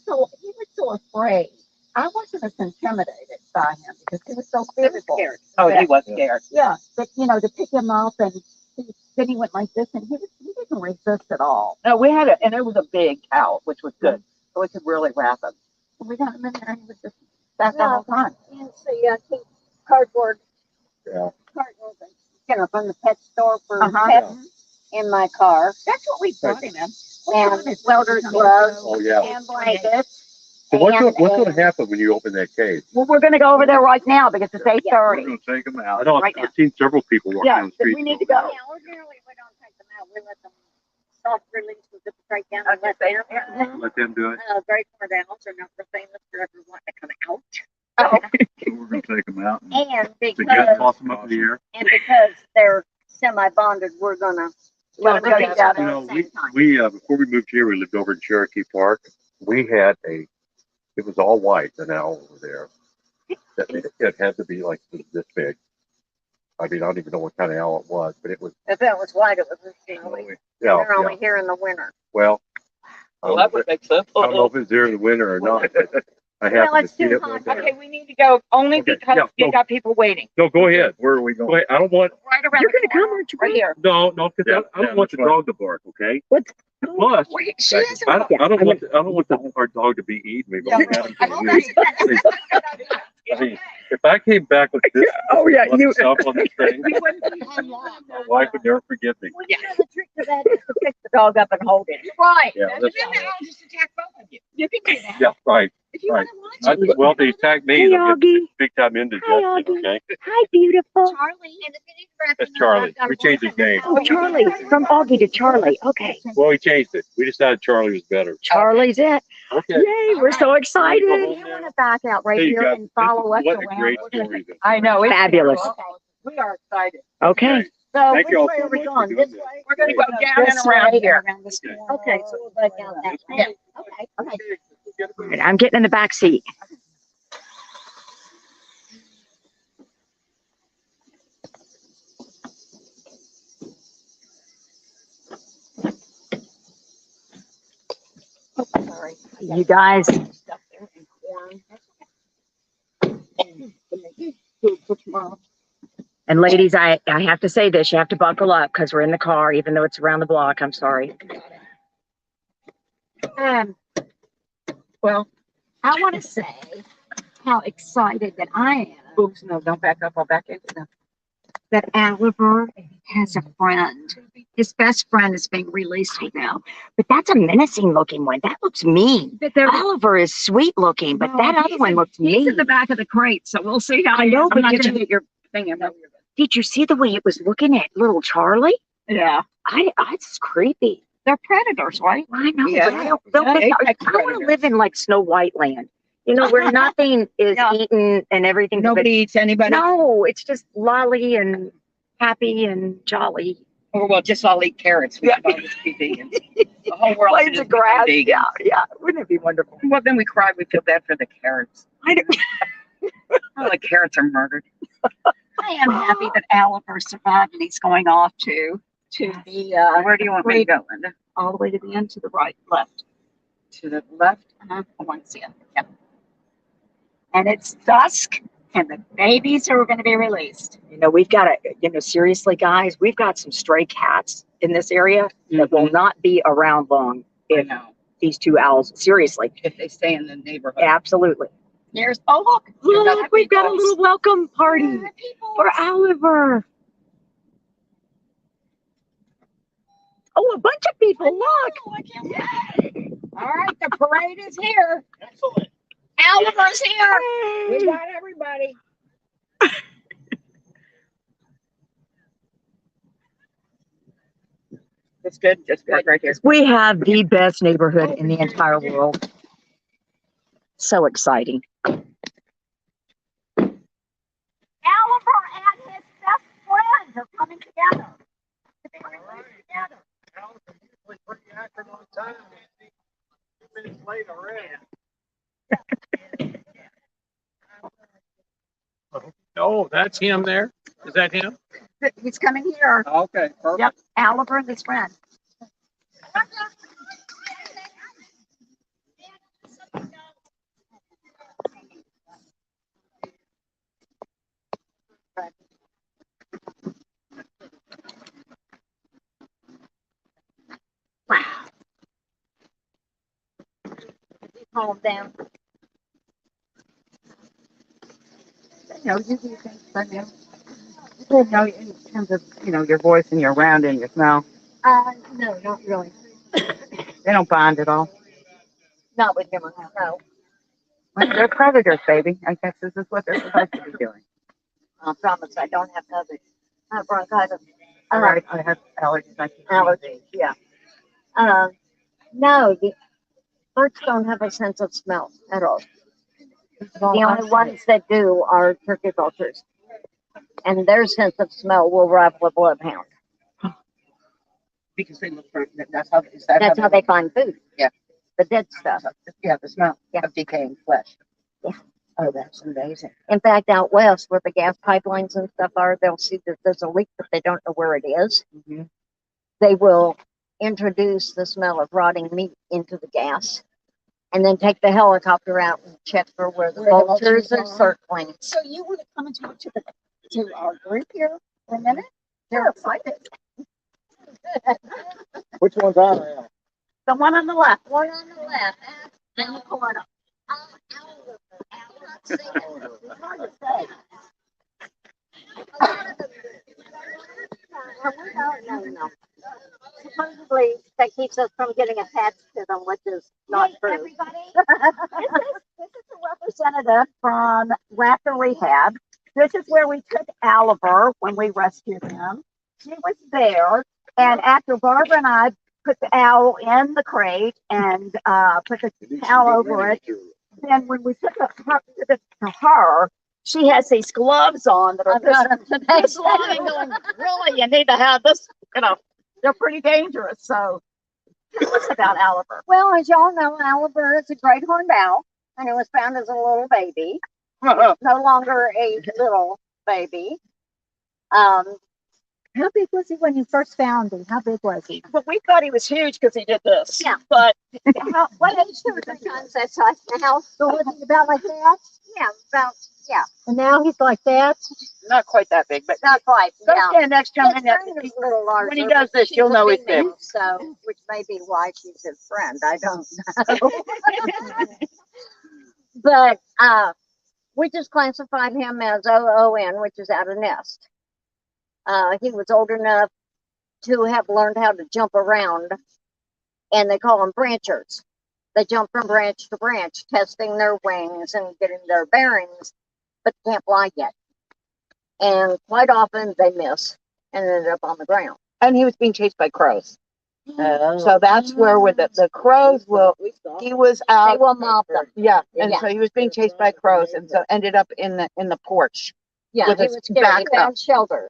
[SPEAKER 2] so afraid. I wasn't as intimidated by him because he was so fearful.
[SPEAKER 6] Oh, he was
[SPEAKER 5] Yeah.
[SPEAKER 6] scared.
[SPEAKER 2] Yeah, but to pick him up and then he went like this and he didn't resist at all.
[SPEAKER 6] No, we had and it was a big towel, which was good. So we could really wrap him.
[SPEAKER 2] And we got him in there and he was just sat the whole time.
[SPEAKER 4] And see, I keep cardboard
[SPEAKER 5] Yeah.
[SPEAKER 4] cartons, from the pet store for
[SPEAKER 2] Uh-huh.
[SPEAKER 4] pets in my car.
[SPEAKER 2] That's what we brought him in.
[SPEAKER 4] And welder's gloves
[SPEAKER 5] Oh, yeah.
[SPEAKER 4] and blankets.
[SPEAKER 5] So what's
[SPEAKER 4] And,
[SPEAKER 5] gonna happen when you open that cage?
[SPEAKER 1] Well, we're gonna go over there right now because it's 8:30.
[SPEAKER 5] gonna take them out. I know,
[SPEAKER 1] Right now.
[SPEAKER 5] I've seen several people walking
[SPEAKER 1] Yeah,
[SPEAKER 5] down the street.
[SPEAKER 1] we need to go.
[SPEAKER 4] Yeah, ordinarily we don't take them out. We let them soft release with the straight down and let them.
[SPEAKER 5] Let them do it.
[SPEAKER 4] Great horned owls are not the famous for ever wanting to come out.
[SPEAKER 5] So we're gonna take them out.
[SPEAKER 4] And
[SPEAKER 5] Together, toss them up in the air.
[SPEAKER 4] because they're semi-bonded, we're gonna let them go
[SPEAKER 5] You
[SPEAKER 4] together
[SPEAKER 5] know,
[SPEAKER 4] at the same time.
[SPEAKER 5] we before we moved here, we lived over in Cherokee Park. We had it was all white, an owl over there. It had to be like this big. I mean, I don't even know what kind of owl it was, but it was,
[SPEAKER 4] If it was white, it was a shingle.
[SPEAKER 5] yeah,
[SPEAKER 4] They're only
[SPEAKER 5] yeah.
[SPEAKER 4] here in the winter.
[SPEAKER 5] Well,
[SPEAKER 7] Well, that would make sense.
[SPEAKER 5] I don't know if it's there in the winter or not. But I
[SPEAKER 4] Well,
[SPEAKER 5] happened to
[SPEAKER 4] it's
[SPEAKER 5] see
[SPEAKER 4] too
[SPEAKER 5] it one
[SPEAKER 4] hot.
[SPEAKER 5] day.
[SPEAKER 6] Okay, we need to go only
[SPEAKER 5] Okay,
[SPEAKER 6] because
[SPEAKER 5] yeah,
[SPEAKER 6] you
[SPEAKER 5] go.
[SPEAKER 6] got people waiting.
[SPEAKER 5] No, go ahead.
[SPEAKER 3] Where are we
[SPEAKER 5] Go
[SPEAKER 3] going?
[SPEAKER 5] ahead. I don't want.
[SPEAKER 6] Right around
[SPEAKER 1] You're
[SPEAKER 6] the
[SPEAKER 1] gonna come,
[SPEAKER 6] corner,
[SPEAKER 1] aren't you?
[SPEAKER 6] right here.
[SPEAKER 5] No, because
[SPEAKER 3] Yeah,
[SPEAKER 5] I don't want the
[SPEAKER 3] that's
[SPEAKER 5] dog to bark. Okay.
[SPEAKER 1] What?
[SPEAKER 5] Plus,
[SPEAKER 6] Wait, she hasn't.
[SPEAKER 5] I don't want our dog to be eating me. But we got him for you. I mean, if I came back with this,
[SPEAKER 1] Oh, yeah, you-
[SPEAKER 5] stuff on this thing,
[SPEAKER 6] We wouldn't be home long.
[SPEAKER 5] my wife would never forgive me.
[SPEAKER 4] Well, you know, the trick to that is to pick the dog up and hold it.
[SPEAKER 6] Right.
[SPEAKER 5] Yeah,
[SPEAKER 6] And
[SPEAKER 5] that's
[SPEAKER 6] then
[SPEAKER 5] fine.
[SPEAKER 6] I'll just attack both of you. You can do that.
[SPEAKER 5] Yeah, right.
[SPEAKER 6] If you
[SPEAKER 5] right.
[SPEAKER 6] want to watch it.
[SPEAKER 5] Well, if they attack me,
[SPEAKER 1] Hey,
[SPEAKER 5] they'll get
[SPEAKER 1] Augie.
[SPEAKER 5] big time indigestion.
[SPEAKER 1] Augie.
[SPEAKER 5] Okay.
[SPEAKER 1] Hi, beautiful.
[SPEAKER 4] Charlie, and if you need to wrap
[SPEAKER 5] That's
[SPEAKER 4] him up,
[SPEAKER 5] Charlie.
[SPEAKER 4] I've got a
[SPEAKER 5] We changed his name.
[SPEAKER 1] Oh, Charlie, from Augie to Charlie. Okay.
[SPEAKER 5] Well, we changed it. We decided Charlie was better.
[SPEAKER 1] Charlie's it.
[SPEAKER 5] Okay.
[SPEAKER 1] Yay, we're so excited.
[SPEAKER 4] Do you want to back out right
[SPEAKER 5] Hey, you
[SPEAKER 4] here
[SPEAKER 5] guys,
[SPEAKER 4] and follow us
[SPEAKER 5] what a
[SPEAKER 4] around?
[SPEAKER 5] great
[SPEAKER 4] We're gonna-
[SPEAKER 5] story. This
[SPEAKER 6] I know. it's
[SPEAKER 1] Fabulous.
[SPEAKER 6] beautiful. We are excited.
[SPEAKER 1] Okay.
[SPEAKER 4] So
[SPEAKER 5] Thank
[SPEAKER 4] which
[SPEAKER 5] you all
[SPEAKER 4] way
[SPEAKER 5] so
[SPEAKER 4] are we
[SPEAKER 5] much for
[SPEAKER 4] going?
[SPEAKER 5] doing
[SPEAKER 4] This
[SPEAKER 5] this.
[SPEAKER 4] way?
[SPEAKER 6] We're going to go down and
[SPEAKER 4] This
[SPEAKER 6] around
[SPEAKER 4] way
[SPEAKER 6] here.
[SPEAKER 4] and around this corner. Okay, so we'll go down that way. Yeah. Okay. Okay.
[SPEAKER 1] All right, I'm getting in the back seat.
[SPEAKER 6] Sorry.
[SPEAKER 1] You guys,
[SPEAKER 6] Stuff there and corn. Food for tomorrow.
[SPEAKER 1] and ladies, I have to say this, you have to buckle up because we're in the car, even though it's around the block. I'm sorry.
[SPEAKER 6] Well,
[SPEAKER 4] I want to say how excited that I am
[SPEAKER 6] oops, no, don't back up. I'll back into them.
[SPEAKER 4] that Owliver has a friend. His best friend is being released now.
[SPEAKER 1] But that's a menacing looking one. That looks mean.
[SPEAKER 4] But they're
[SPEAKER 1] Oliver is sweet looking, but
[SPEAKER 4] No,
[SPEAKER 1] that other
[SPEAKER 4] he's
[SPEAKER 1] one looks
[SPEAKER 4] he's
[SPEAKER 1] mean.
[SPEAKER 4] in the back of the crate, so we'll see how
[SPEAKER 1] I
[SPEAKER 4] he
[SPEAKER 1] know,
[SPEAKER 4] is.
[SPEAKER 1] but
[SPEAKER 6] I'm not
[SPEAKER 1] did
[SPEAKER 6] going to
[SPEAKER 1] you,
[SPEAKER 6] hit your thing. I'm not.
[SPEAKER 1] did you see the way it was looking at little Charlie?
[SPEAKER 4] Yeah,
[SPEAKER 1] It's creepy.
[SPEAKER 4] they're predators, right?
[SPEAKER 1] I know,
[SPEAKER 6] Yeah.
[SPEAKER 1] but I don't think I
[SPEAKER 6] Apex
[SPEAKER 1] want to
[SPEAKER 6] predator.
[SPEAKER 1] live in like Snow White land, you know, where nothing is
[SPEAKER 4] Yeah.
[SPEAKER 1] eaten and everything.
[SPEAKER 6] Nobody eats anybody.
[SPEAKER 1] No, it's just lolly and happy and jolly.
[SPEAKER 6] Or well, just I'll eat carrots. We
[SPEAKER 1] Yeah.
[SPEAKER 6] should all just be vegan. The whole world
[SPEAKER 1] Blades
[SPEAKER 6] should
[SPEAKER 1] of
[SPEAKER 6] just become
[SPEAKER 1] grass.
[SPEAKER 6] vegan.
[SPEAKER 1] Yeah, yeah. Wouldn't it be wonderful?
[SPEAKER 6] Well, then we cry. We feel bad for the carrots.
[SPEAKER 1] I don't,
[SPEAKER 6] Oh, the carrots are murdered.
[SPEAKER 4] I am happy that Oliver survived and he's going off to the
[SPEAKER 6] Where do you want me to go, Linda?
[SPEAKER 4] all the way to the end, to the right, left.
[SPEAKER 6] To the left?
[SPEAKER 4] I want to see it. Yep. And it's dusk, and the babies are going to be released.
[SPEAKER 1] you know, we've got seriously, guys, we've got some stray cats in this area that will not be around long
[SPEAKER 6] I
[SPEAKER 1] if
[SPEAKER 6] know.
[SPEAKER 1] these two owls, seriously.
[SPEAKER 6] If they stay in the neighborhood.
[SPEAKER 1] Absolutely.
[SPEAKER 4] There's, oh, look.
[SPEAKER 1] Look, we've got a little welcome party
[SPEAKER 4] There are people.
[SPEAKER 1] for Owliver. Oh, a bunch of people, look.
[SPEAKER 4] Oh, I can't wait. All right, the parade is here.
[SPEAKER 6] Excellent.
[SPEAKER 4] Oliver's here.
[SPEAKER 6] We got everybody. That's good. Just park right here.
[SPEAKER 1] We have the best neighborhood in the entire world. So exciting.
[SPEAKER 4] Oliver and his best friend are coming together. They're coming together.
[SPEAKER 7] Oh, that's him there? Is that him?
[SPEAKER 4] He's coming here.
[SPEAKER 7] Okay, perfect.
[SPEAKER 4] Yep, Oliver and his friend. Wow. Calm down.
[SPEAKER 6] No, you do things right now. No, in terms of, your voice and your round and your smell.
[SPEAKER 4] No, not really.
[SPEAKER 6] They don't bond at all.
[SPEAKER 4] Not with him, no.
[SPEAKER 6] Well, they're predators, baby. I guess this is what they're supposed to be doing.
[SPEAKER 4] I promise I don't have COVID. I have bronchitis.
[SPEAKER 6] All right, I have allergies. I can
[SPEAKER 4] Allergies, yeah. No, the birds don't have a sense of smell at all. The only ones that do are turkey vultures. And their sense of smell will rival a bloodhound.
[SPEAKER 6] Because they look for, that's how, is that
[SPEAKER 4] That's how they find food.
[SPEAKER 6] Yeah.
[SPEAKER 4] The dead stuff.
[SPEAKER 6] Yeah, the smell
[SPEAKER 4] Yeah.
[SPEAKER 6] of decaying flesh.
[SPEAKER 4] Yeah.
[SPEAKER 6] Oh, that's amazing.
[SPEAKER 4] In fact, out west where the gas pipelines and stuff are, they'll see that there's a leak, but they don't know where it is.
[SPEAKER 6] Mhm.
[SPEAKER 4] They will introduce the smell of rotting meat into the gas, and then take the helicopter out and check for where the vultures are circling.
[SPEAKER 2] So you want to come and talk to our group here for a minute? They're excited.
[SPEAKER 8] Which one's on now?
[SPEAKER 2] The one on the left.
[SPEAKER 4] One on the left.
[SPEAKER 2] In the corner.
[SPEAKER 4] It's hard to say. No. Supposedly, that keeps us from getting attached to them, which is not true.
[SPEAKER 2] Everybody, this is a representative from Raptor Rehab. This is where we took Owliver when we rescued him. She was there, and after Barbara and I put the owl in the crate and put the towel over it, then when we took it to her, she has these gloves on that are this long and going, really, you need to have this, they're pretty dangerous. So tell us about Owliver.
[SPEAKER 4] Well, as y'all know, Owliver is a great horned owl, and it was found as a little baby. It's no longer a little baby.
[SPEAKER 2] How big was he when you first found him? How big was he? Well, we thought he was huge because he did this.
[SPEAKER 4] Yeah.
[SPEAKER 2] But
[SPEAKER 4] What age two or three times that size now? So was he about like that? Yeah.
[SPEAKER 2] and now he's like that.
[SPEAKER 6] Not quite that big, but
[SPEAKER 4] Not quite.
[SPEAKER 6] go
[SPEAKER 4] Yeah.
[SPEAKER 6] stand next to him.
[SPEAKER 4] His
[SPEAKER 6] And
[SPEAKER 4] friend is a little larger.
[SPEAKER 6] when he does
[SPEAKER 4] but
[SPEAKER 6] this,
[SPEAKER 4] she's
[SPEAKER 6] you'll
[SPEAKER 4] a
[SPEAKER 6] know he's big.
[SPEAKER 4] female, So, which may be why she's his friend. I don't know. But we just classified him as OON, which is out of nest. He was old enough to have learned how to jump around, and they call them branchers. They jump from branch to branch, testing their wings and getting their bearings, but they can't fly yet. And quite often they miss and end up on the ground.
[SPEAKER 6] And he was being chased by crows.
[SPEAKER 4] Oh.
[SPEAKER 6] So that's where the crows he was
[SPEAKER 4] They
[SPEAKER 6] out.
[SPEAKER 4] will mob them.
[SPEAKER 6] Yeah. And
[SPEAKER 4] Yeah.
[SPEAKER 6] so he was being chased by crows and so ended up in the porch.
[SPEAKER 4] Yeah,
[SPEAKER 6] With
[SPEAKER 4] he
[SPEAKER 6] his
[SPEAKER 4] was scared.
[SPEAKER 6] back
[SPEAKER 4] He found shelter.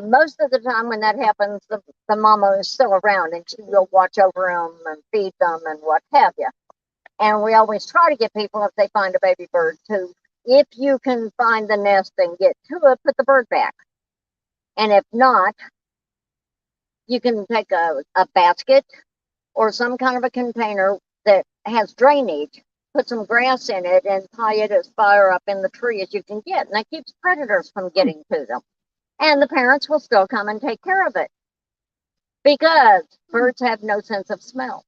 [SPEAKER 4] Most of the time when that happens, the mama is still around and she will watch over them and feed them and what have you. And we always try to get people, if they find a baby bird, to, if you can find the nest and get to it, put the bird back. And if not, you can take a basket or some kind of a container that has drainage, put some grass in it and tie it as far up in the tree as you can get. And that keeps predators from getting to them. And the parents will still come and take care of it because birds have no sense of smell.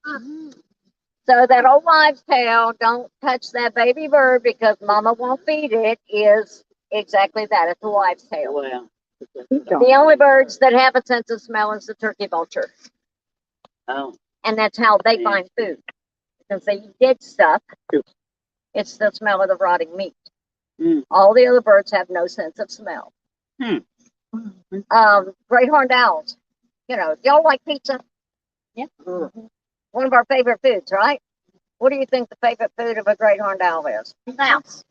[SPEAKER 4] So that old wives' tale, don't touch that baby bird because mama won't feed it, is exactly that. It's a wives' tale.
[SPEAKER 8] Well,
[SPEAKER 4] The only birds that have a sense of smell is the turkey vulture.
[SPEAKER 8] oh,
[SPEAKER 4] And that's how they find food. Because they eat dead stuff, it's the smell of the rotting meat.
[SPEAKER 8] Mm.
[SPEAKER 4] All the other birds have no sense of smell.
[SPEAKER 8] Hmm.
[SPEAKER 4] Great horned owls. Y'all like pizza?
[SPEAKER 2] Yeah.
[SPEAKER 4] One of our favorite foods, right? What do you think the favorite food of a great horned owl is?
[SPEAKER 2] Mouse.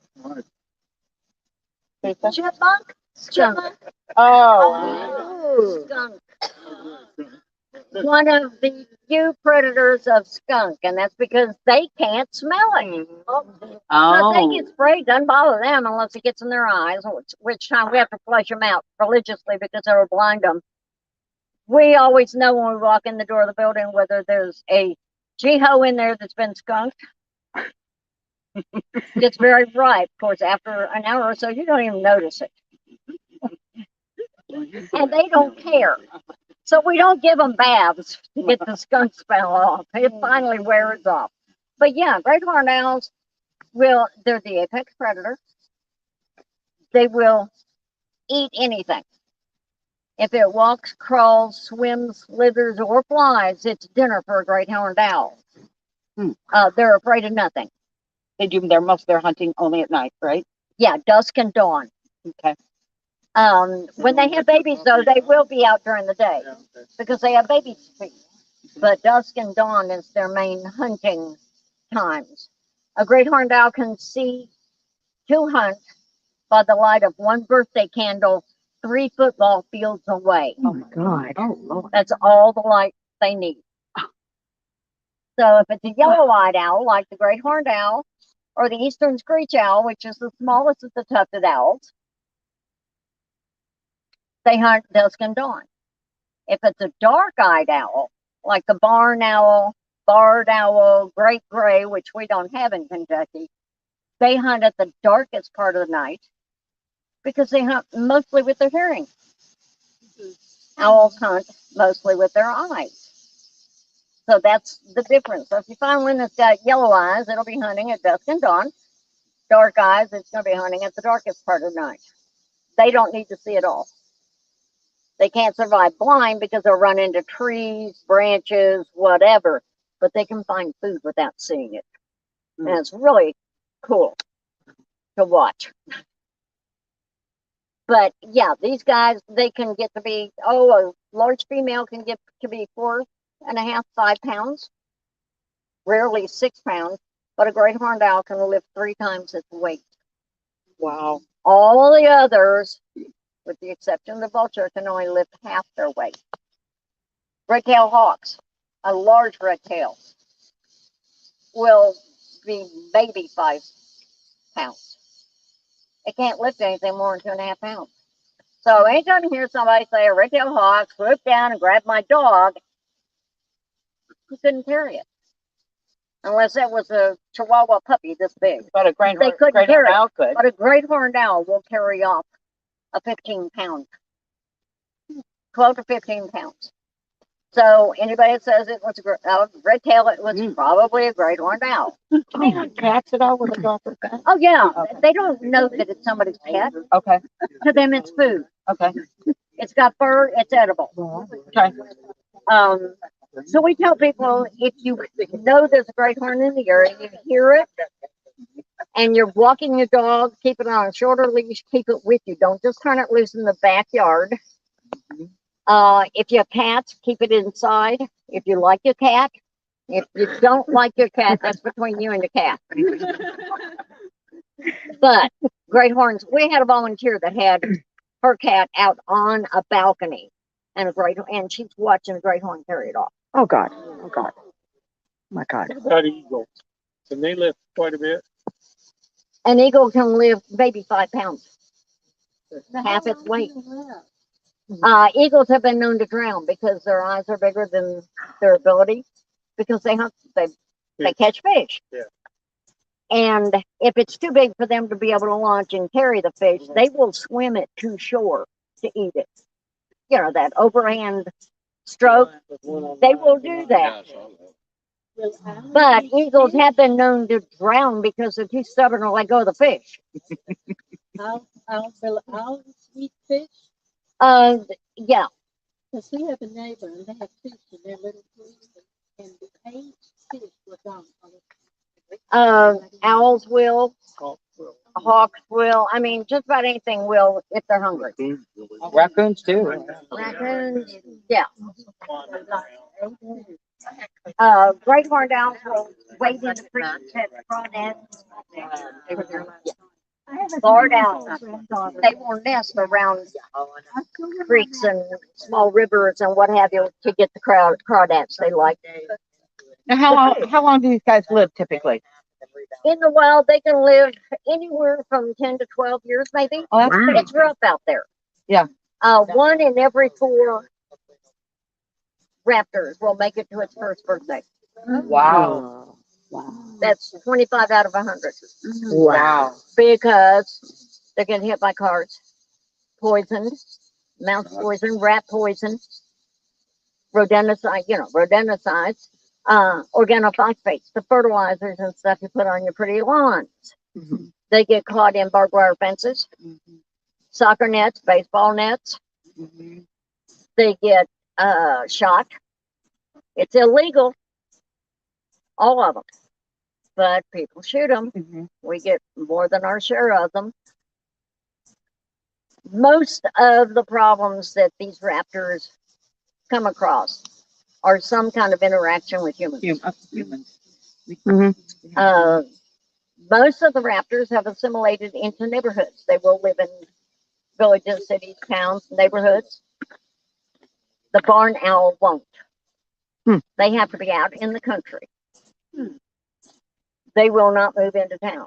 [SPEAKER 4] Pizza?
[SPEAKER 2] Chipmunk.
[SPEAKER 4] Skunk.
[SPEAKER 6] Oh.
[SPEAKER 4] Skunk. One of the few predators of skunk, and that's because they can't smell it. So they get sprayed, doesn't bother them unless it gets in their eyes, which time we have to flush them out religiously because it'll blind them. We always know when we walk in the door of the building whether there's a G-ho in there that's been skunked. It's very bright. Of course, after an hour or so, you don't even notice it. And they don't care. So we don't give them baths to get the skunk smell off. It finally wears off. But yeah, great horned owls they're the apex predator. They will eat anything. If it walks, crawls, swims, slithers, or flies, it's dinner for a great horned owl. They're afraid of nothing.
[SPEAKER 6] Most of their hunting only at night, right?
[SPEAKER 4] Yeah, dusk and dawn.
[SPEAKER 6] Okay.
[SPEAKER 4] When they have babies, though, they will be out during the day because they have babies to feed. But dusk and dawn is their main hunting times. A great horned owl can see to hunt by the light of one birthday candle 3 football fields away.
[SPEAKER 1] Oh my God. Oh Lord.
[SPEAKER 4] That's all the light they need. So if it's a yellow-eyed owl, like the great horned owl, or the eastern screech owl, which is the smallest of the tufted owls, they hunt dusk and dawn. If it's a dark-eyed owl, like the barn owl, barred owl, great gray, which we don't have in Kentucky, they hunt at the darkest part of the night because they hunt mostly with their hearing. Owls hunt mostly with their eyes. So that's the difference. So if you find one that's got yellow eyes, it'll be hunting at dusk and dawn. Dark eyes, it's going to be hunting at the darkest part of the night. They don't need to see it all. They can't survive blind because they'll run into trees, branches, whatever, but they can find food without seeing it. And it's really cool to watch. But yeah, these guys, they can get to be, a large female can get to be 4.5, 5 pounds, rarely 6 pounds, but a great horned owl can lift 3 times its weight.
[SPEAKER 8] Wow.
[SPEAKER 4] All the others, with the exception of the vulture, can only lift half their weight. Red-tailed hawks, a large red tail, will be maybe 5 pounds. It can't lift anything more than 2.5 pounds. So anytime you hear somebody say a red-tailed hawk swooped down and grabbed my dog, you couldn't carry it. Unless it was a Chihuahua puppy this big.
[SPEAKER 8] But a great
[SPEAKER 4] They couldn't
[SPEAKER 8] great
[SPEAKER 4] carry it.
[SPEAKER 8] owl could.
[SPEAKER 4] But a great horned owl will carry off a 15-pound, 12 to 15 pounds. So anybody that says it was a red tail, it was probably a great horned owl.
[SPEAKER 8] Do they hunt cats at all with a dropper cat?
[SPEAKER 4] Oh yeah, they don't know that it's somebody's cat.
[SPEAKER 8] Okay.
[SPEAKER 4] To them, it's food.
[SPEAKER 8] Okay.
[SPEAKER 4] It's got fur. It's edible.
[SPEAKER 8] Okay.
[SPEAKER 4] So we tell people if you know there's a great horn in the area, you hear it, and you're walking your dog, keep it on a shorter leash, keep it with you. Don't just turn it loose in the backyard. If you have cats, keep it inside. If you like your cat, if you don't like your cat, that's between you and your cat. But great horns, we had a volunteer that had her cat out on a balcony, and she's watching a great horn carry it off.
[SPEAKER 1] Oh God. Oh God. Oh my God.
[SPEAKER 7] What about eagles? Can they lift quite a bit?
[SPEAKER 4] An eagle can live maybe 5 pounds, half its weight. Eagles have been known to drown because their eyes are bigger than their ability, because they catch fish.
[SPEAKER 7] Yeah.
[SPEAKER 4] And if it's too big for them to be able to launch and carry the fish, they will swim it to shore to eat it. You know, that overhand stroke, they will do that. But eagles have been known to drown because they're too stubborn to let go of the fish.
[SPEAKER 9] I'll eat fish.
[SPEAKER 4] Yeah.
[SPEAKER 9] Because we have a neighbor and they have fish in their little freezer, and the aged fish were gone.
[SPEAKER 4] Owls will, hawks will. I mean, just about anything will if they're hungry.
[SPEAKER 8] Raccoons too.
[SPEAKER 4] Raccoons, yeah. Great horned owls will wade in the creek and catch crawdads. Barred owls, they will nest around creeks and small rivers and what have you to get the crawdads they like.
[SPEAKER 8] Now, how long do these guys live typically?
[SPEAKER 4] In the wild, they can live anywhere from 10 to 12 years, maybe.
[SPEAKER 8] Oh, that's
[SPEAKER 1] Wow.
[SPEAKER 4] It's rough out there.
[SPEAKER 8] Yeah.
[SPEAKER 4] 1 in every 4 raptors will make it to its first birthday.
[SPEAKER 8] Wow.
[SPEAKER 4] That's 25 out of 100.
[SPEAKER 8] Wow.
[SPEAKER 4] Because they're getting hit by cars, poisoned, mouse poison, rat poison, rodenticides, organophosphates, the fertilizers and stuff you put on your pretty lawns. They get caught in barbed wire fences, soccer nets, baseball nets. They get shot. It's illegal, all of them, but people shoot them. We get more than our share of them. Most of the problems that these raptors come across are some kind of interaction with humans.
[SPEAKER 8] Humans.
[SPEAKER 4] Most of the raptors have assimilated into neighborhoods. They will live in villages, cities, towns, neighborhoods. The barn owl won't. They have to be out in the country. They will not move into town.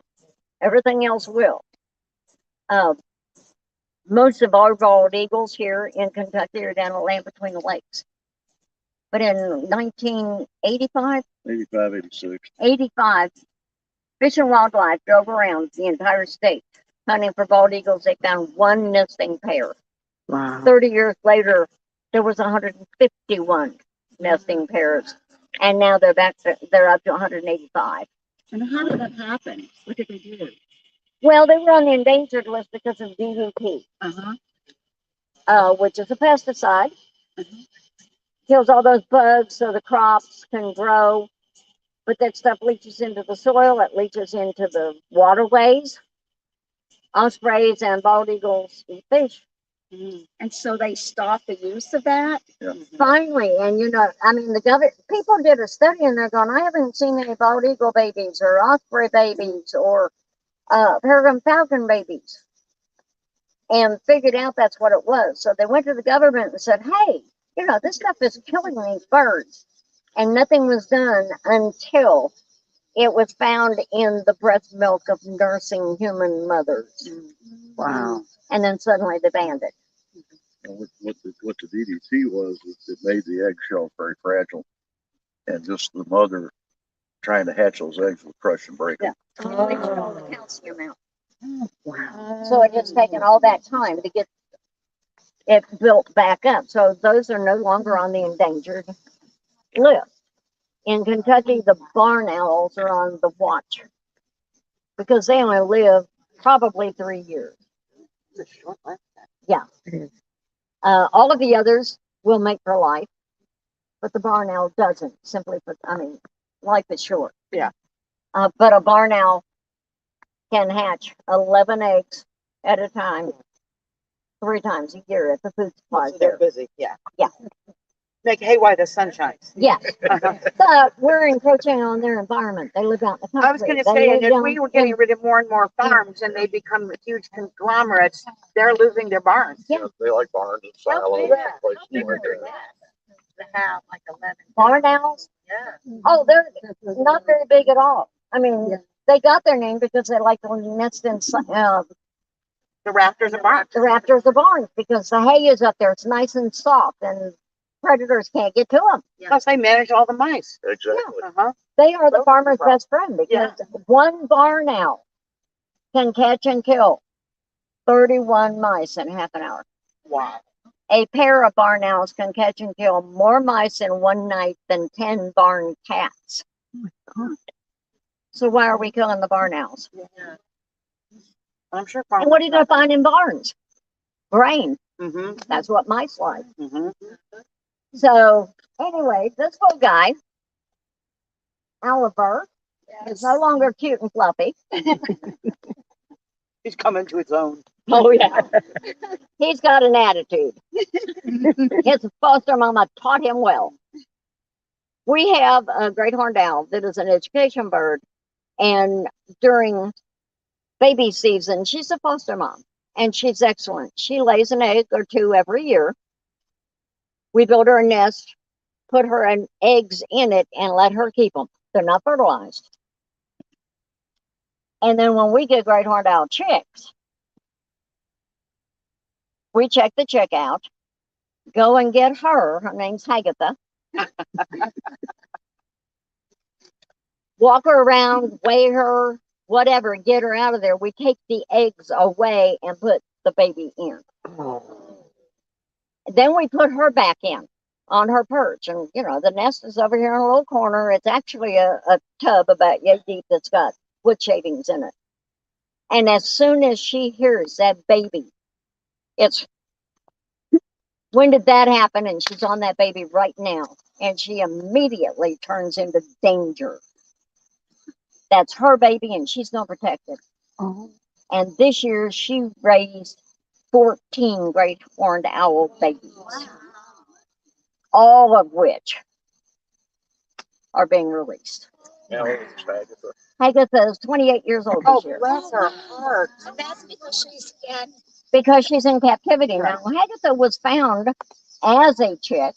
[SPEAKER 4] Everything else will. most of our bald eagles here in Kentucky are down the land between the lakes. But in 1985, 85, Fish and Wildlife drove around the entire state hunting for bald eagles. They found one nesting pair.
[SPEAKER 1] Wow.
[SPEAKER 4] 30 years later, there was 151 nesting pairs, and now they're up to 185.
[SPEAKER 3] And how did that happen? What did they do?
[SPEAKER 4] Well, they were on the endangered list because of DDT, which is a pesticide. Kills all those bugs so the crops can grow. But that stuff leaches into the soil, it leaches into the waterways. Ospreys and bald eagles eat fish.
[SPEAKER 2] And so they stopped the use of that?
[SPEAKER 4] Finally, and I mean, people did a study and they're going, I haven't seen any bald eagle babies or osprey babies or peregrine falcon babies. And figured out that's what it was. So they went to the government and said, hey, this stuff is killing these birds. And nothing was done until it was found in the breast milk of nursing human mothers.
[SPEAKER 1] Wow.
[SPEAKER 4] And then suddenly they banned it.
[SPEAKER 5] What the DDT was it made the eggshell very fragile, and just the mother trying to hatch those eggs would crush and break them.
[SPEAKER 4] Yeah. Leached all the calcium out. Wow. So it has taken all that time to get it built back up. So those are no longer on the endangered list. In Kentucky, the barn owls are on the watch because they only live probably 3 years. Yeah. All of the others will mate for life, but the barn owl doesn't. Life is short.
[SPEAKER 6] Yeah.
[SPEAKER 4] But a barn owl can hatch 11 eggs at a time, 3 times a year if the food supply.
[SPEAKER 6] They're busy. Yeah.
[SPEAKER 4] Yeah.
[SPEAKER 6] Like hay while the sun shines.
[SPEAKER 4] Yeah. But we're encroaching on their environment. They live out in the country.
[SPEAKER 6] I was going to
[SPEAKER 4] They
[SPEAKER 6] say,
[SPEAKER 4] live
[SPEAKER 6] and if
[SPEAKER 4] down
[SPEAKER 6] we were getting rid of more and more farms and they become huge conglomerates, they're losing their barns.
[SPEAKER 4] Yeah.
[SPEAKER 5] They like barns and silos.
[SPEAKER 4] Yeah.
[SPEAKER 5] Places like that.
[SPEAKER 6] To have like 11.
[SPEAKER 4] barn owls.
[SPEAKER 6] Yeah.
[SPEAKER 4] Oh, they're not very big at all. I mean, they got their name because they like to nest in
[SPEAKER 6] The rafters are barns.
[SPEAKER 4] the rafters of barns because the hay is up there. It's nice and soft and predators can't get to them.
[SPEAKER 6] Plus, they manage all the mice.
[SPEAKER 5] Exactly.
[SPEAKER 6] Uh-huh.
[SPEAKER 4] They are the
[SPEAKER 6] Those are
[SPEAKER 4] farmer's
[SPEAKER 6] the
[SPEAKER 4] best friend because one barn owl can catch and kill 31 mice in half an hour.
[SPEAKER 6] Wow.
[SPEAKER 4] A pair of barn owls can catch and kill more mice in one night than 10 barn cats.
[SPEAKER 1] Oh my God.
[SPEAKER 4] So why are we killing the barn owls?
[SPEAKER 6] Yeah. I'm sure.
[SPEAKER 4] And what are you going to find in barns? Grain.
[SPEAKER 6] Mm-hmm.
[SPEAKER 4] That's what mice like.
[SPEAKER 6] Mm-hmm.
[SPEAKER 4] So anyway, this little guy, Owliver, is no longer cute and fluffy.
[SPEAKER 6] He's coming to his own.
[SPEAKER 4] Oh yeah. He's got an attitude. His foster mama taught him well. We have a great horned owl that is an education bird, and during baby season, she's a foster mom, and she's excellent. She lays an egg or 2 every year. We build her a nest, put her eggs in it, and let her keep them. They're not fertilized. And then when we get great horned owl chicks, we check the chick out, go and get her. Her name's Hagatha. Walk her around, weigh her, whatever, get her out of there. We take the eggs away and put the baby in. Then we put her back in on her perch. And, the nest is over here in a little corner. It's actually a tub about yay deep that's got wood shavings in it. And as soon as she hears that baby, it's, when did that happen? And she's on that baby right now. And she immediately turns into danger. That's her baby, and she's going to protect it.
[SPEAKER 1] Oh.
[SPEAKER 4] And this year, she raised 14 great horned owl babies, all of which are being released.
[SPEAKER 5] Yeah, it's Agatha.
[SPEAKER 4] Hagatha is 28 years old this year.
[SPEAKER 6] Bless her heart.
[SPEAKER 2] So that's
[SPEAKER 4] Because she's in captivity now. Hagatha was found as a chick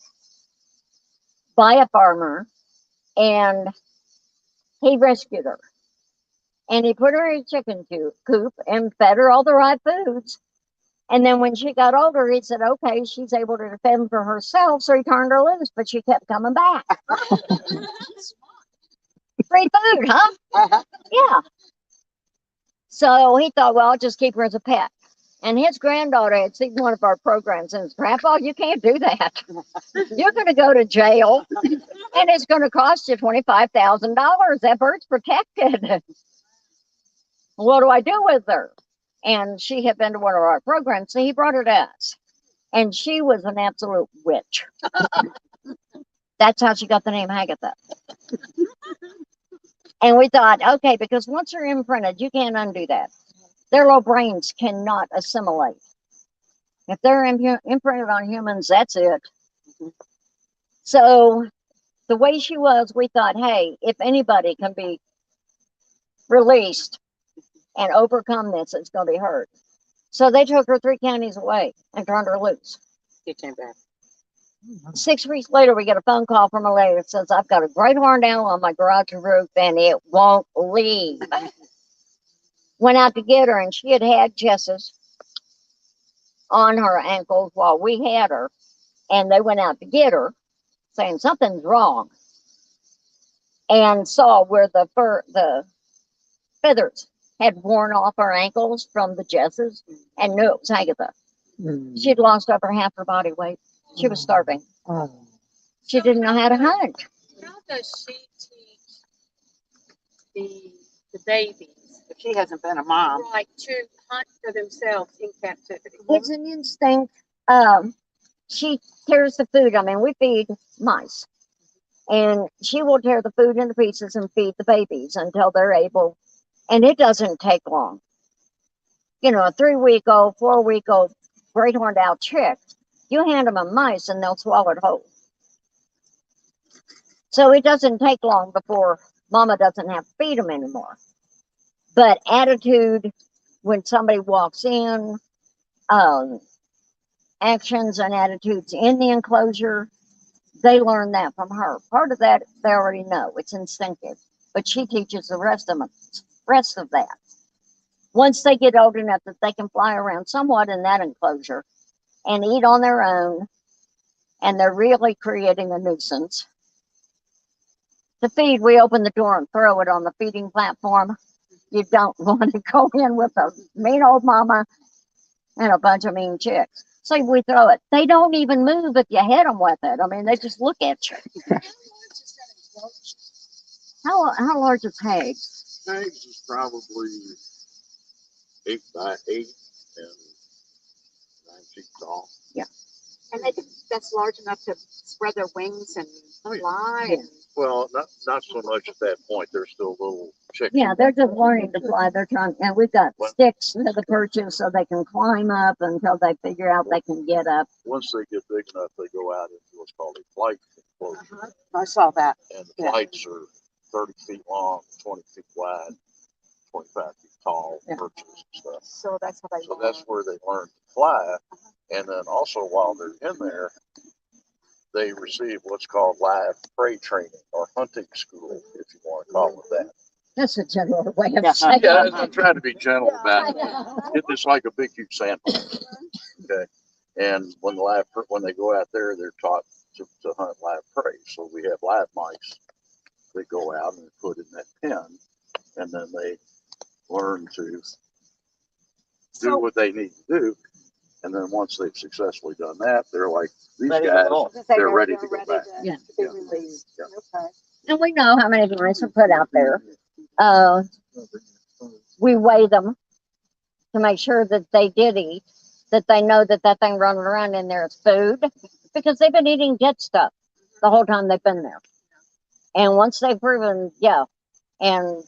[SPEAKER 4] by a farmer, and he rescued her. And he put her in a chicken coop and fed her all the right foods. And then when she got older, he said, okay, she's able to defend for herself. So he turned her loose, but she kept coming back. Free food, huh? Yeah. So he thought, well, I'll just keep her as a pet. And his granddaughter had seen one of our programs and said, Grandpa, you can't do that. You're going to go to jail and it's going to cost you $25,000. That bird's protected. What do I do with her? And she had been to one of our programs, so he brought her to us. And she was an absolute witch. That's how she got the name Hagatha. And we thought, okay, because once they're imprinted, you can't undo that. Their little brains cannot assimilate. If they're imprinted on humans, that's it. So the way she was, we thought, hey, if anybody can be released and overcome this, it's going to be her. So they took her 3 counties away and turned her loose.
[SPEAKER 6] She came back.
[SPEAKER 4] 6 weeks later, we get a phone call from a lady that says, I've got a great horned owl on my garage roof and it won't leave. Went out to get her and she had had jesses on her ankles while we had her. And they went out to get her saying something's wrong and saw where the feathers had worn off her ankles from the jesses and knew it was Hagatha. She'd lost over half her body weight. She was starving. She didn't know how to hunt.
[SPEAKER 9] How does she teach the babies,
[SPEAKER 6] If she hasn't been a mom.
[SPEAKER 9] right, to hunt for themselves in captivity?
[SPEAKER 4] It's an instinct. She tears the food. I mean, we feed mice. And she will tear the food into pieces and feed the babies until they're able. And it doesn't take long. You know, a 3-week-old, 4-week-old great horned owl chick, you hand them a mice and they'll swallow it whole. So it doesn't take long before mama doesn't have to feed them anymore. But attitude, when somebody walks in, actions and attitudes in the enclosure, they learn that from her. Part of that they already know. It's instinctive. But she teaches the rest of that. Once they get old enough that they can fly around somewhat in that enclosure and eat on their own, and they're really creating a nuisance. To feed, we open the door and throw it on the feeding platform. You don't want to go in with a mean old mama and a bunch of mean chicks. So we throw it. They don't even move if you hit them with it. I mean, they just look at you. How large is Hags?
[SPEAKER 5] Hags is probably 8 by 8 and 9 feet tall.
[SPEAKER 6] And that's large enough to spread their wings and fly.
[SPEAKER 4] Yeah.
[SPEAKER 5] Well, not so much at that point. They're still little chickens.
[SPEAKER 4] Yeah, they're just learning to fly. They're trying, and we've got sticks to the perches so they can climb up until they figure out they can get up.
[SPEAKER 5] Once they get big enough, they go out into what's called a flight enclosure.
[SPEAKER 6] I saw that.
[SPEAKER 5] And the flights are 30 feet long, 20 feet wide, 25 feet tall, perches and stuff.
[SPEAKER 6] So that's how they
[SPEAKER 5] So that's where they learn to fly. And then also while they're in there, they receive what's called live prey training or hunting school, if you want to call it that.
[SPEAKER 4] That's a general way of saying it.
[SPEAKER 5] Yeah, I'm trying to be gentle about it. It's like a big, huge sandpit. Okay. And when they go out there, they're taught to hunt live prey. So we have live mice. They go out and put in that pen, and then they learn to do what they need to do. And then once they've successfully done that, they're like, these guys, they're ready to go back.
[SPEAKER 4] Yeah.
[SPEAKER 6] To be released. Okay.
[SPEAKER 4] And we know how many mice are put out there. We weigh them to make sure that they did eat, that they know that that thing running around in there is food, because they've been eating dead stuff the whole time they've been there. And once they've proven, and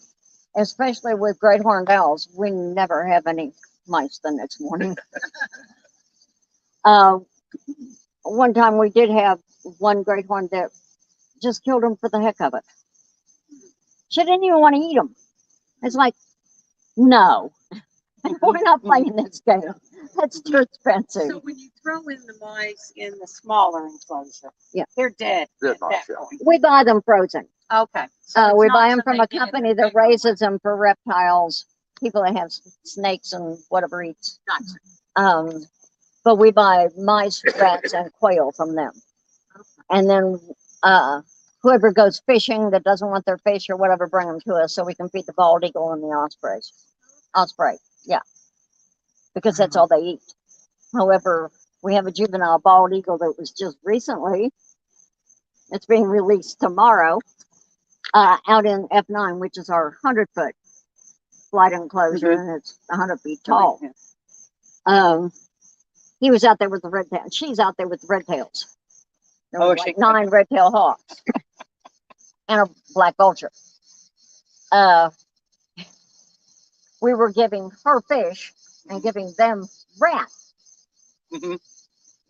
[SPEAKER 4] especially with great horned owls, we never have any mice the next morning. One time we did have one great horn that just killed him for the heck of it. She didn't even want to eat them. It's like, no, we're not playing this game. That's too expensive.
[SPEAKER 9] So when you throw in the mice in the smaller enclosure,
[SPEAKER 6] They're dead.
[SPEAKER 5] They're
[SPEAKER 6] at
[SPEAKER 5] not
[SPEAKER 6] that
[SPEAKER 5] shy.
[SPEAKER 6] point.
[SPEAKER 4] We buy them frozen.
[SPEAKER 9] okay. So it's
[SPEAKER 4] We
[SPEAKER 9] not
[SPEAKER 4] buy them
[SPEAKER 9] that
[SPEAKER 4] from
[SPEAKER 9] they
[SPEAKER 4] a
[SPEAKER 9] get in
[SPEAKER 4] company
[SPEAKER 9] the
[SPEAKER 4] that
[SPEAKER 9] big one.
[SPEAKER 4] raises them for reptiles, people that have snakes and whatever eats.
[SPEAKER 9] Gotcha.
[SPEAKER 4] But we buy mice, rats, and quail from them. And then whoever goes fishing that doesn't want their fish or whatever, bring them to us so we can feed the bald eagle and the ospreys. Osprey, yeah, because that's all they eat. However, we have a juvenile bald eagle that was just recently. It's being released tomorrow out in F9, which is our 100-foot flight enclosure, and it's 100 feet tall. He was out there with the red tail. She's out there with the red tails. There was like 9 red tail hawks and a black vulture. We were giving her fish and giving them rat.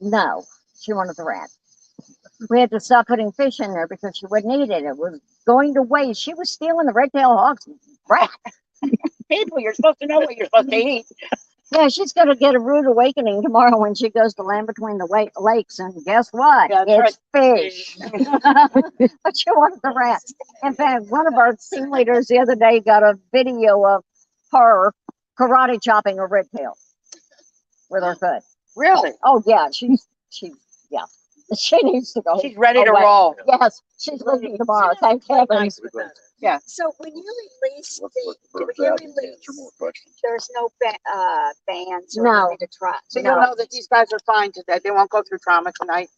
[SPEAKER 4] No, she wanted the rat. We had to stop putting fish in there because she wouldn't eat it. It was going to waste. She was stealing the red tail hawk's rat.
[SPEAKER 6] People, you're supposed to know what you're supposed to eat.
[SPEAKER 4] Yeah, she's going to get a rude awakening tomorrow when she goes to land between the lakes. And guess what? It's fish. But she wanted the rats. In fact, one of our team leaders the other day got a video of her karate chopping a red tail with her foot.
[SPEAKER 6] Really?
[SPEAKER 4] Oh, yeah. She needs to go.
[SPEAKER 6] She's ready to
[SPEAKER 4] away.
[SPEAKER 6] roll.
[SPEAKER 4] Yes, she's leaving tomorrow. Thank heavens.
[SPEAKER 6] Yeah.
[SPEAKER 9] So when you release
[SPEAKER 5] Let's
[SPEAKER 9] the,
[SPEAKER 5] let the
[SPEAKER 9] when
[SPEAKER 5] birds
[SPEAKER 9] you
[SPEAKER 5] out and
[SPEAKER 9] release,
[SPEAKER 5] answer more questions.
[SPEAKER 9] there's no bans or
[SPEAKER 4] No.
[SPEAKER 9] anything to try.
[SPEAKER 8] So you'll know that these guys are fine today. They won't go through trauma tonight.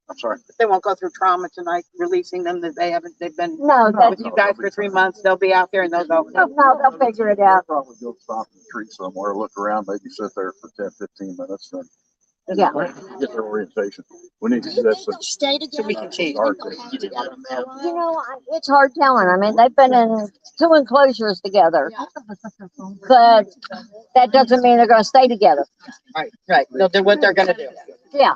[SPEAKER 5] I'm sorry.
[SPEAKER 8] They won't go through trauma tonight, releasing them that they've been
[SPEAKER 4] No,
[SPEAKER 8] with you guys for 3 months. They'll be out there and they'll go.
[SPEAKER 4] no, they'll figure it out.
[SPEAKER 5] Probably go stop in the tree somewhere, look around, maybe sit there for 10, 15 minutes, then
[SPEAKER 4] Yeah.
[SPEAKER 5] get their orientation. We need to do that.
[SPEAKER 9] Stay together.
[SPEAKER 8] we can see.
[SPEAKER 4] You know, it's hard telling. I mean, they've been in 2 enclosures together, but that doesn't mean they're going to stay together.
[SPEAKER 8] Right. They'll do what they're gonna do.
[SPEAKER 4] Yeah.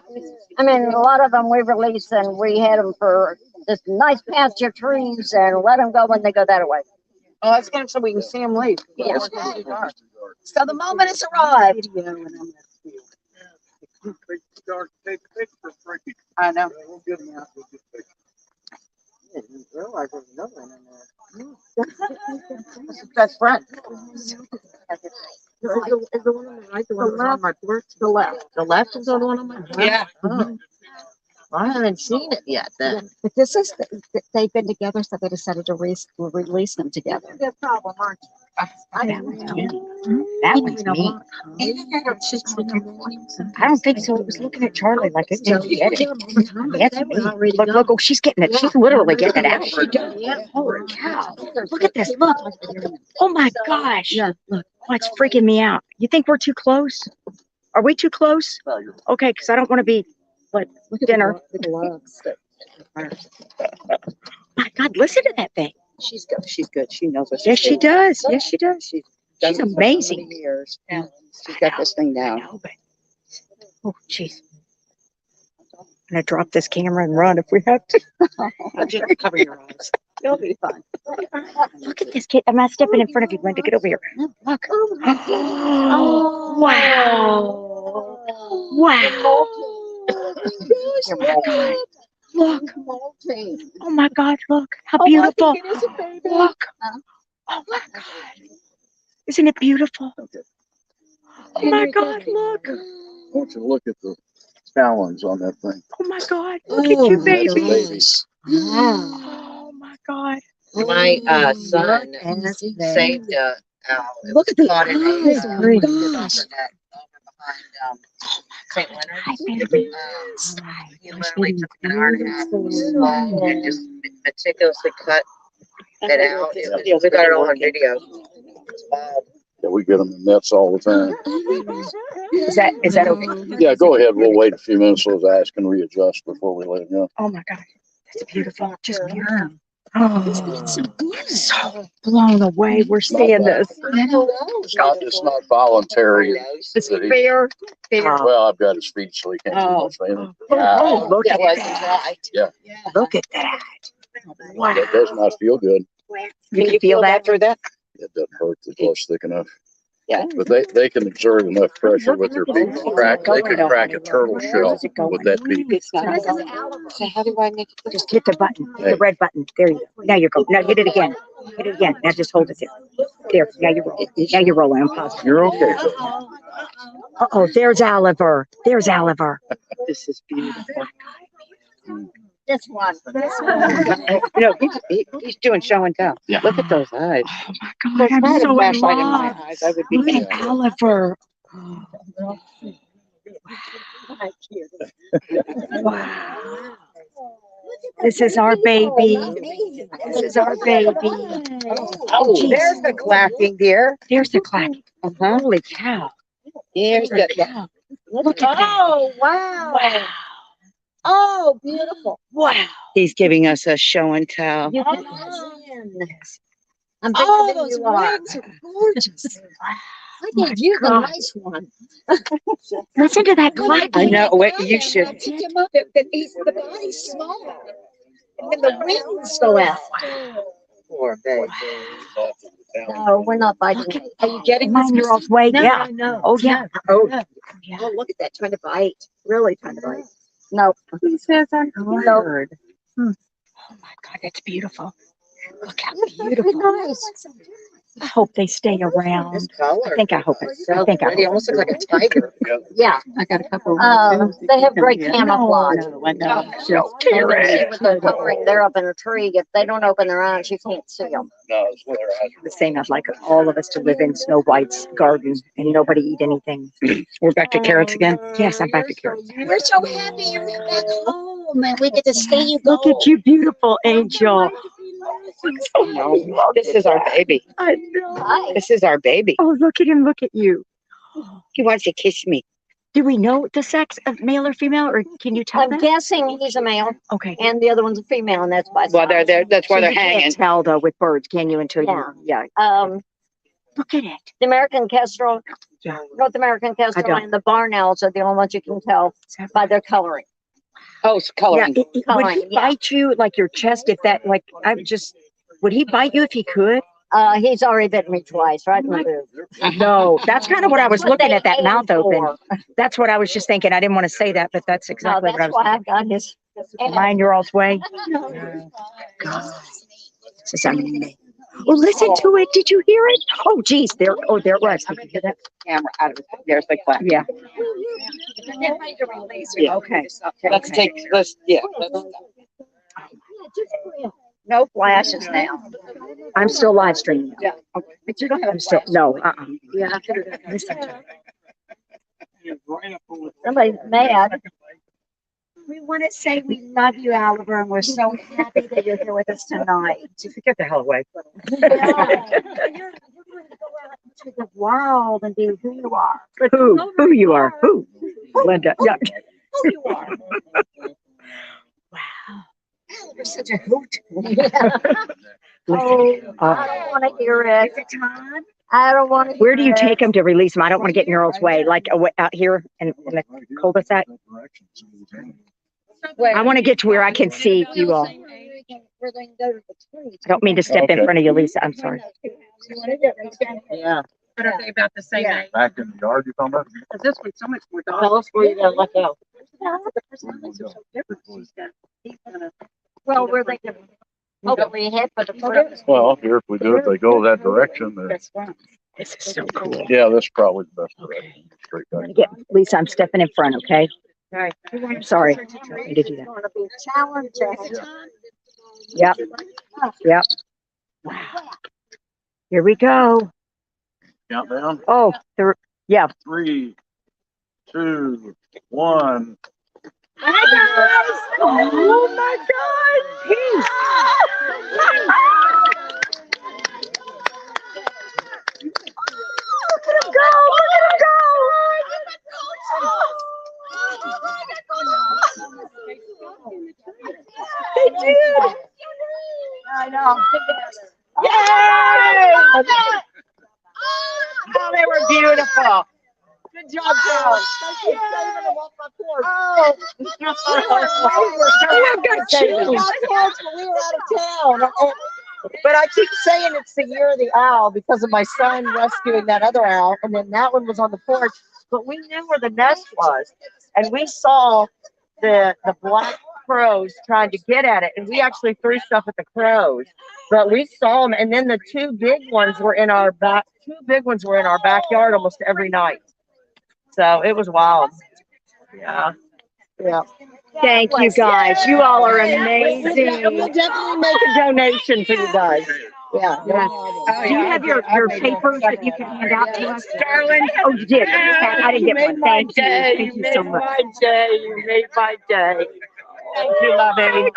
[SPEAKER 4] I mean, a lot of them we release and we had them for this nice pasture trees and let them go when they go that way.
[SPEAKER 8] Oh, that's good, so we can see them leave.
[SPEAKER 4] Yeah.
[SPEAKER 9] So the moment has arrived.
[SPEAKER 8] I know. That's his best friend.
[SPEAKER 9] Is the one on the right, the one that's on my porch?
[SPEAKER 2] The left. The left is the one on my.
[SPEAKER 8] Yeah.
[SPEAKER 2] Oh. I haven't seen it yet then. But this is, they've been together, so they decided to release them together.
[SPEAKER 9] Good problem, aren't you?
[SPEAKER 1] That one's me. That one's me. I don't think so. It was looking at Charlie like it was getting it. That's me. Look, look, oh, she's getting it. She's literally getting it out. Holy cow. Look at this. Look. Oh my gosh.
[SPEAKER 2] Yeah, look.
[SPEAKER 1] Oh, it's freaking me out. You think we're too close? Are we too close? Okay, because I don't want to be like dinner.
[SPEAKER 2] The gloves.
[SPEAKER 1] My God, listen to that thing.
[SPEAKER 2] She's good. She's good. She knows what
[SPEAKER 1] Yes, she does. Yes, she does.
[SPEAKER 2] She's
[SPEAKER 1] She's amazing.
[SPEAKER 2] Years. She's got this thing
[SPEAKER 1] I
[SPEAKER 2] down.
[SPEAKER 1] know, but oh, jeez. I'm gonna drop this camera and run if we have to.
[SPEAKER 2] Just cover your eyes. It'll be fun.
[SPEAKER 1] Look at this kid. I'm not stepping in front of you, Linda. Get over here. Look. Oh, wow. Wow. Oh my God. Look. Oh my God. Look. How beautiful. Look. Oh my God. Isn't it beautiful? Oh my God. Look.
[SPEAKER 5] I want you to look at the talons on that thing.
[SPEAKER 1] Oh my God. Look at you,
[SPEAKER 5] That's a
[SPEAKER 1] baby.
[SPEAKER 5] baby.
[SPEAKER 1] Oh my God.
[SPEAKER 10] My son saved a owl. It
[SPEAKER 2] Look
[SPEAKER 10] was
[SPEAKER 2] at the
[SPEAKER 10] caught in
[SPEAKER 2] eyes.
[SPEAKER 10] a
[SPEAKER 2] Oh my
[SPEAKER 10] gosh. Over behind St.
[SPEAKER 1] Hi,
[SPEAKER 10] Leonard's.
[SPEAKER 1] baby.
[SPEAKER 10] He literally took an hour and a half and just meticulously cut it out. We got it all on video. It's wild.
[SPEAKER 5] Yeah, we get them in nets all the time.
[SPEAKER 1] Is that okay?
[SPEAKER 5] Yeah, go ahead. We'll wait a few minutes so his eyes can readjust before we let him go.
[SPEAKER 1] Oh my God. That's beautiful. Just beautiful. Oh, I'm so blown away. We're seeing this.
[SPEAKER 5] It's not voluntary.
[SPEAKER 1] It's fair.
[SPEAKER 5] Well, I've got his feet so he can't do much later.
[SPEAKER 1] Oh, look at
[SPEAKER 10] That was
[SPEAKER 1] that.
[SPEAKER 10] right.
[SPEAKER 5] Yeah.
[SPEAKER 1] Look at that. Wow.
[SPEAKER 5] That does not feel good.
[SPEAKER 1] Can you feel that through that?
[SPEAKER 5] It doesn't hurt. The close thick enough.
[SPEAKER 1] Yeah.
[SPEAKER 5] But they can exert enough pressure with their beak to crack. They can crack a turtle shell with that beak.
[SPEAKER 10] So how do I make it?
[SPEAKER 1] Just hit the button, the red button. There you go. Now you go. Now hit it again. Hit it again. Now just hold it there. There. Now you're rolling. Now you're rolling. I'm positive.
[SPEAKER 5] You're okay.
[SPEAKER 1] Uh-oh, there's Owliver. There's Owliver.
[SPEAKER 10] This is beautiful.
[SPEAKER 4] This one.
[SPEAKER 10] No, he's doing show and tell.
[SPEAKER 5] Yeah.
[SPEAKER 10] Look at those eyes.
[SPEAKER 1] Oh my God,
[SPEAKER 10] If
[SPEAKER 1] I'm
[SPEAKER 10] I had a
[SPEAKER 1] so in
[SPEAKER 10] flashlight in my
[SPEAKER 1] love.
[SPEAKER 10] eyes, I would be.
[SPEAKER 1] Look at Owliver. Wow. This is our baby. This is our baby.
[SPEAKER 10] Oh,
[SPEAKER 1] geez.
[SPEAKER 10] there's the clacking deer.
[SPEAKER 1] There's the clack.
[SPEAKER 10] Uh-huh.
[SPEAKER 1] Holy cow.
[SPEAKER 10] Here's the.
[SPEAKER 1] Cow. Look at that.
[SPEAKER 4] Oh, wow.
[SPEAKER 1] Wow.
[SPEAKER 4] Oh, beautiful.
[SPEAKER 1] Wow.
[SPEAKER 10] He's giving us a show and tell.
[SPEAKER 4] You can I'm bigger
[SPEAKER 1] Oh,
[SPEAKER 4] than
[SPEAKER 1] those
[SPEAKER 4] you are.
[SPEAKER 1] wings are gorgeous.
[SPEAKER 4] I gave you the
[SPEAKER 1] God.
[SPEAKER 4] nice one.
[SPEAKER 1] Listen to that clacking.
[SPEAKER 10] I know. Wait, you should.
[SPEAKER 4] Pick him up. The body's small. And then the wings go out.
[SPEAKER 10] Poor baby.
[SPEAKER 4] No, we're not biting it.
[SPEAKER 10] Are you getting
[SPEAKER 1] Mine, you're off way.
[SPEAKER 4] No,
[SPEAKER 1] Yeah.
[SPEAKER 4] no.
[SPEAKER 1] Oh, yeah.
[SPEAKER 10] Oh,
[SPEAKER 4] Oh, look at that, trying to bite. Really trying to bite. No.
[SPEAKER 10] he says I'm tired.
[SPEAKER 1] Oh my God, that's beautiful. Look how
[SPEAKER 4] That's
[SPEAKER 1] beautiful.
[SPEAKER 4] nice.
[SPEAKER 1] I hope they stay around.
[SPEAKER 10] This color.
[SPEAKER 1] I hope it.
[SPEAKER 10] So pretty. Almost looks like a tiger.
[SPEAKER 4] Yeah.
[SPEAKER 10] I got a couple.
[SPEAKER 4] They have great camouflage.
[SPEAKER 10] No, I know.
[SPEAKER 1] So
[SPEAKER 4] You can
[SPEAKER 1] cute.
[SPEAKER 4] see what they're covering. They're up in a tree. If they don't open their eyes, you can't see them.
[SPEAKER 1] The same. I'd like all of us to live in Snow White's garden and nobody eat anything.
[SPEAKER 10] We're back to carrots again.
[SPEAKER 1] Yes, I'm back to carrots.
[SPEAKER 4] We're so happy you're back home and we get to see you go.
[SPEAKER 1] Look at you, beautiful angel.
[SPEAKER 10] No, this is our baby.
[SPEAKER 1] I know.
[SPEAKER 4] Hi.
[SPEAKER 10] This is our baby.
[SPEAKER 1] Oh, look at him. Look at you.
[SPEAKER 10] He wants to kiss me.
[SPEAKER 1] Do we know the sex of male or female, or can you tell
[SPEAKER 4] I'm
[SPEAKER 1] that?
[SPEAKER 4] guessing he's a male
[SPEAKER 1] Okay.
[SPEAKER 4] and the other one's a female, and that's by
[SPEAKER 10] Well, they're
[SPEAKER 4] size.
[SPEAKER 10] there. That's why
[SPEAKER 1] So
[SPEAKER 10] they're
[SPEAKER 1] you can't
[SPEAKER 10] hanging.
[SPEAKER 1] tell though with birds, can you? Until
[SPEAKER 4] Yeah.
[SPEAKER 1] Look at it.
[SPEAKER 4] The American kestrel,
[SPEAKER 1] Yeah.
[SPEAKER 4] North American kestrel,
[SPEAKER 1] don't.
[SPEAKER 4] and the barn owls are the only ones you can tell by their coloring.
[SPEAKER 10] Oh, it's
[SPEAKER 1] Yeah.
[SPEAKER 10] coloring.
[SPEAKER 1] Would he
[SPEAKER 4] Coloring, yeah.
[SPEAKER 1] bite you like your chest if that like would he bite you if he could?
[SPEAKER 4] He's already bitten me twice, right in the boob.
[SPEAKER 1] No, that's kind of what I was
[SPEAKER 4] What
[SPEAKER 1] looking
[SPEAKER 4] they
[SPEAKER 1] at, that
[SPEAKER 4] aim
[SPEAKER 1] mouth open.
[SPEAKER 4] for.
[SPEAKER 1] That's what I was just thinking. I didn't want to say that, but that's
[SPEAKER 4] No,
[SPEAKER 1] exactly what I
[SPEAKER 4] that's
[SPEAKER 1] was
[SPEAKER 4] why I've got his.
[SPEAKER 1] thinking. Mind your all's way. God. This is amazing. Oh, listen to it. Did you hear it? Oh, geez. There it was. Did you hear that?
[SPEAKER 10] Camera out of it. There's the clap.
[SPEAKER 1] Yeah.
[SPEAKER 10] Yeah.
[SPEAKER 1] Okay.
[SPEAKER 10] Let's
[SPEAKER 1] Okay.
[SPEAKER 10] take this. Yeah.
[SPEAKER 4] No flashes now.
[SPEAKER 1] I'm still live streaming.
[SPEAKER 10] Yeah.
[SPEAKER 1] But you don't have. I'm still, no,
[SPEAKER 4] Yeah.
[SPEAKER 1] Listen to it.
[SPEAKER 4] Somebody's mad.
[SPEAKER 1] We want to say we love you, Owliver, and we're so happy that you're here with us tonight. Get the hell away. You're going to go out into the world and be who you are. Who you are? Who? Linda. Yeah.
[SPEAKER 4] Who you are.
[SPEAKER 1] Wow.
[SPEAKER 4] You're such a hoot.
[SPEAKER 1] Oh,
[SPEAKER 4] I don't want to hear it. I don't want to.
[SPEAKER 1] where do you take them to release them? I don't want to get in your all's way, like away, out here in the cul-de-sac. I want to get to where I can see you all. I don't mean to step in front of you, Lisa. I'm sorry.
[SPEAKER 10] Yeah.
[SPEAKER 6] But are they about the same age?
[SPEAKER 5] Back in the yard, you talking about?
[SPEAKER 6] Because this one's so much more
[SPEAKER 10] Tell
[SPEAKER 6] dog.
[SPEAKER 10] us where you gotta let go.
[SPEAKER 6] The personalities are so different. He's gonna.
[SPEAKER 4] Well, we're thinking, hopefully head for the front.
[SPEAKER 5] Well, here, if we do it, they go that direction, then,
[SPEAKER 6] That's right.
[SPEAKER 1] This is so cool.
[SPEAKER 5] yeah, this is probably the best
[SPEAKER 1] Okay.
[SPEAKER 5] direction. Straight
[SPEAKER 1] I'm
[SPEAKER 5] back.
[SPEAKER 1] gonna get Lisa. I'm stepping in front. Okay.
[SPEAKER 6] Right.
[SPEAKER 1] I'm sorry. I didn't do
[SPEAKER 4] It's
[SPEAKER 1] that.
[SPEAKER 4] going to be challenging.
[SPEAKER 1] Yep. Yep. Wow. Here we go.
[SPEAKER 5] Countdown,
[SPEAKER 1] Oh, yeah.
[SPEAKER 5] 3, 2, 1.
[SPEAKER 1] Oh my God. Peace. Look at him go. Look at him go. They did.
[SPEAKER 4] I know.
[SPEAKER 1] Yay!
[SPEAKER 10] Oh, they were beautiful. Good job, girls.
[SPEAKER 4] Oh, we were out of town.
[SPEAKER 8] But I keep saying it's the year of the owl because of my son rescuing that other owl, and then that one was on the porch. But we knew where the nest was, and we saw the black crows trying to get at it, and we actually threw stuff at the crows. But we saw them, and then the two big ones were in our back. Two big ones were in our backyard almost every night. So it was wild. Yeah. Yeah.
[SPEAKER 1] Thank you guys. You all are
[SPEAKER 8] We'll
[SPEAKER 1] amazing.
[SPEAKER 8] definitely make a donation to you guys. Yeah.
[SPEAKER 1] Do you have your papers that you can hand out to us, darling? Oh, you did. I didn't get one. Thank you. Thank you so much.
[SPEAKER 8] You made my day. Thank you, lovey.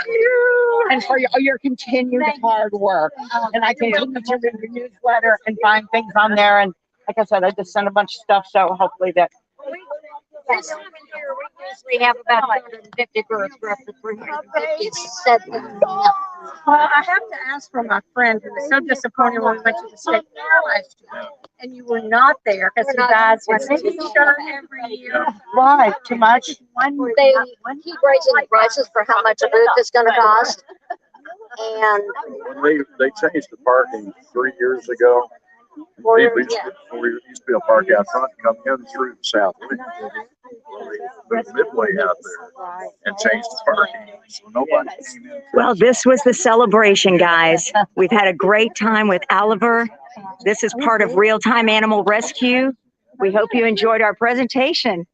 [SPEAKER 8] And for your continued hard work. And I continue to read your newsletter and find things on there. And like I said, I just sent a bunch of stuff. So hopefully that.
[SPEAKER 4] This time of year, we usually have about 150 birds, roughly 357.
[SPEAKER 9] Well, I have to ask for my friend who was so disappointed when we went to the state fair last year. And you were not there because he buys his t-shirt every year.
[SPEAKER 8] Why? Too much?
[SPEAKER 4] They keep raising the prices for how much a booth is going to cost. And
[SPEAKER 5] When they changed the parking 3 years ago, we used to be a park out front, come in through the south wing. Well, they moved Midway out there and changed the parking, so nobody came in.
[SPEAKER 1] Well, this was the celebration, guys. We've had a great time with Owliver. This is part of ReelTime Animal Rescue. We hope you enjoyed our presentation.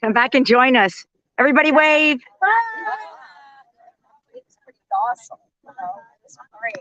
[SPEAKER 1] Come back and join us. Everybody wave.
[SPEAKER 9] It's pretty awesome. It's great.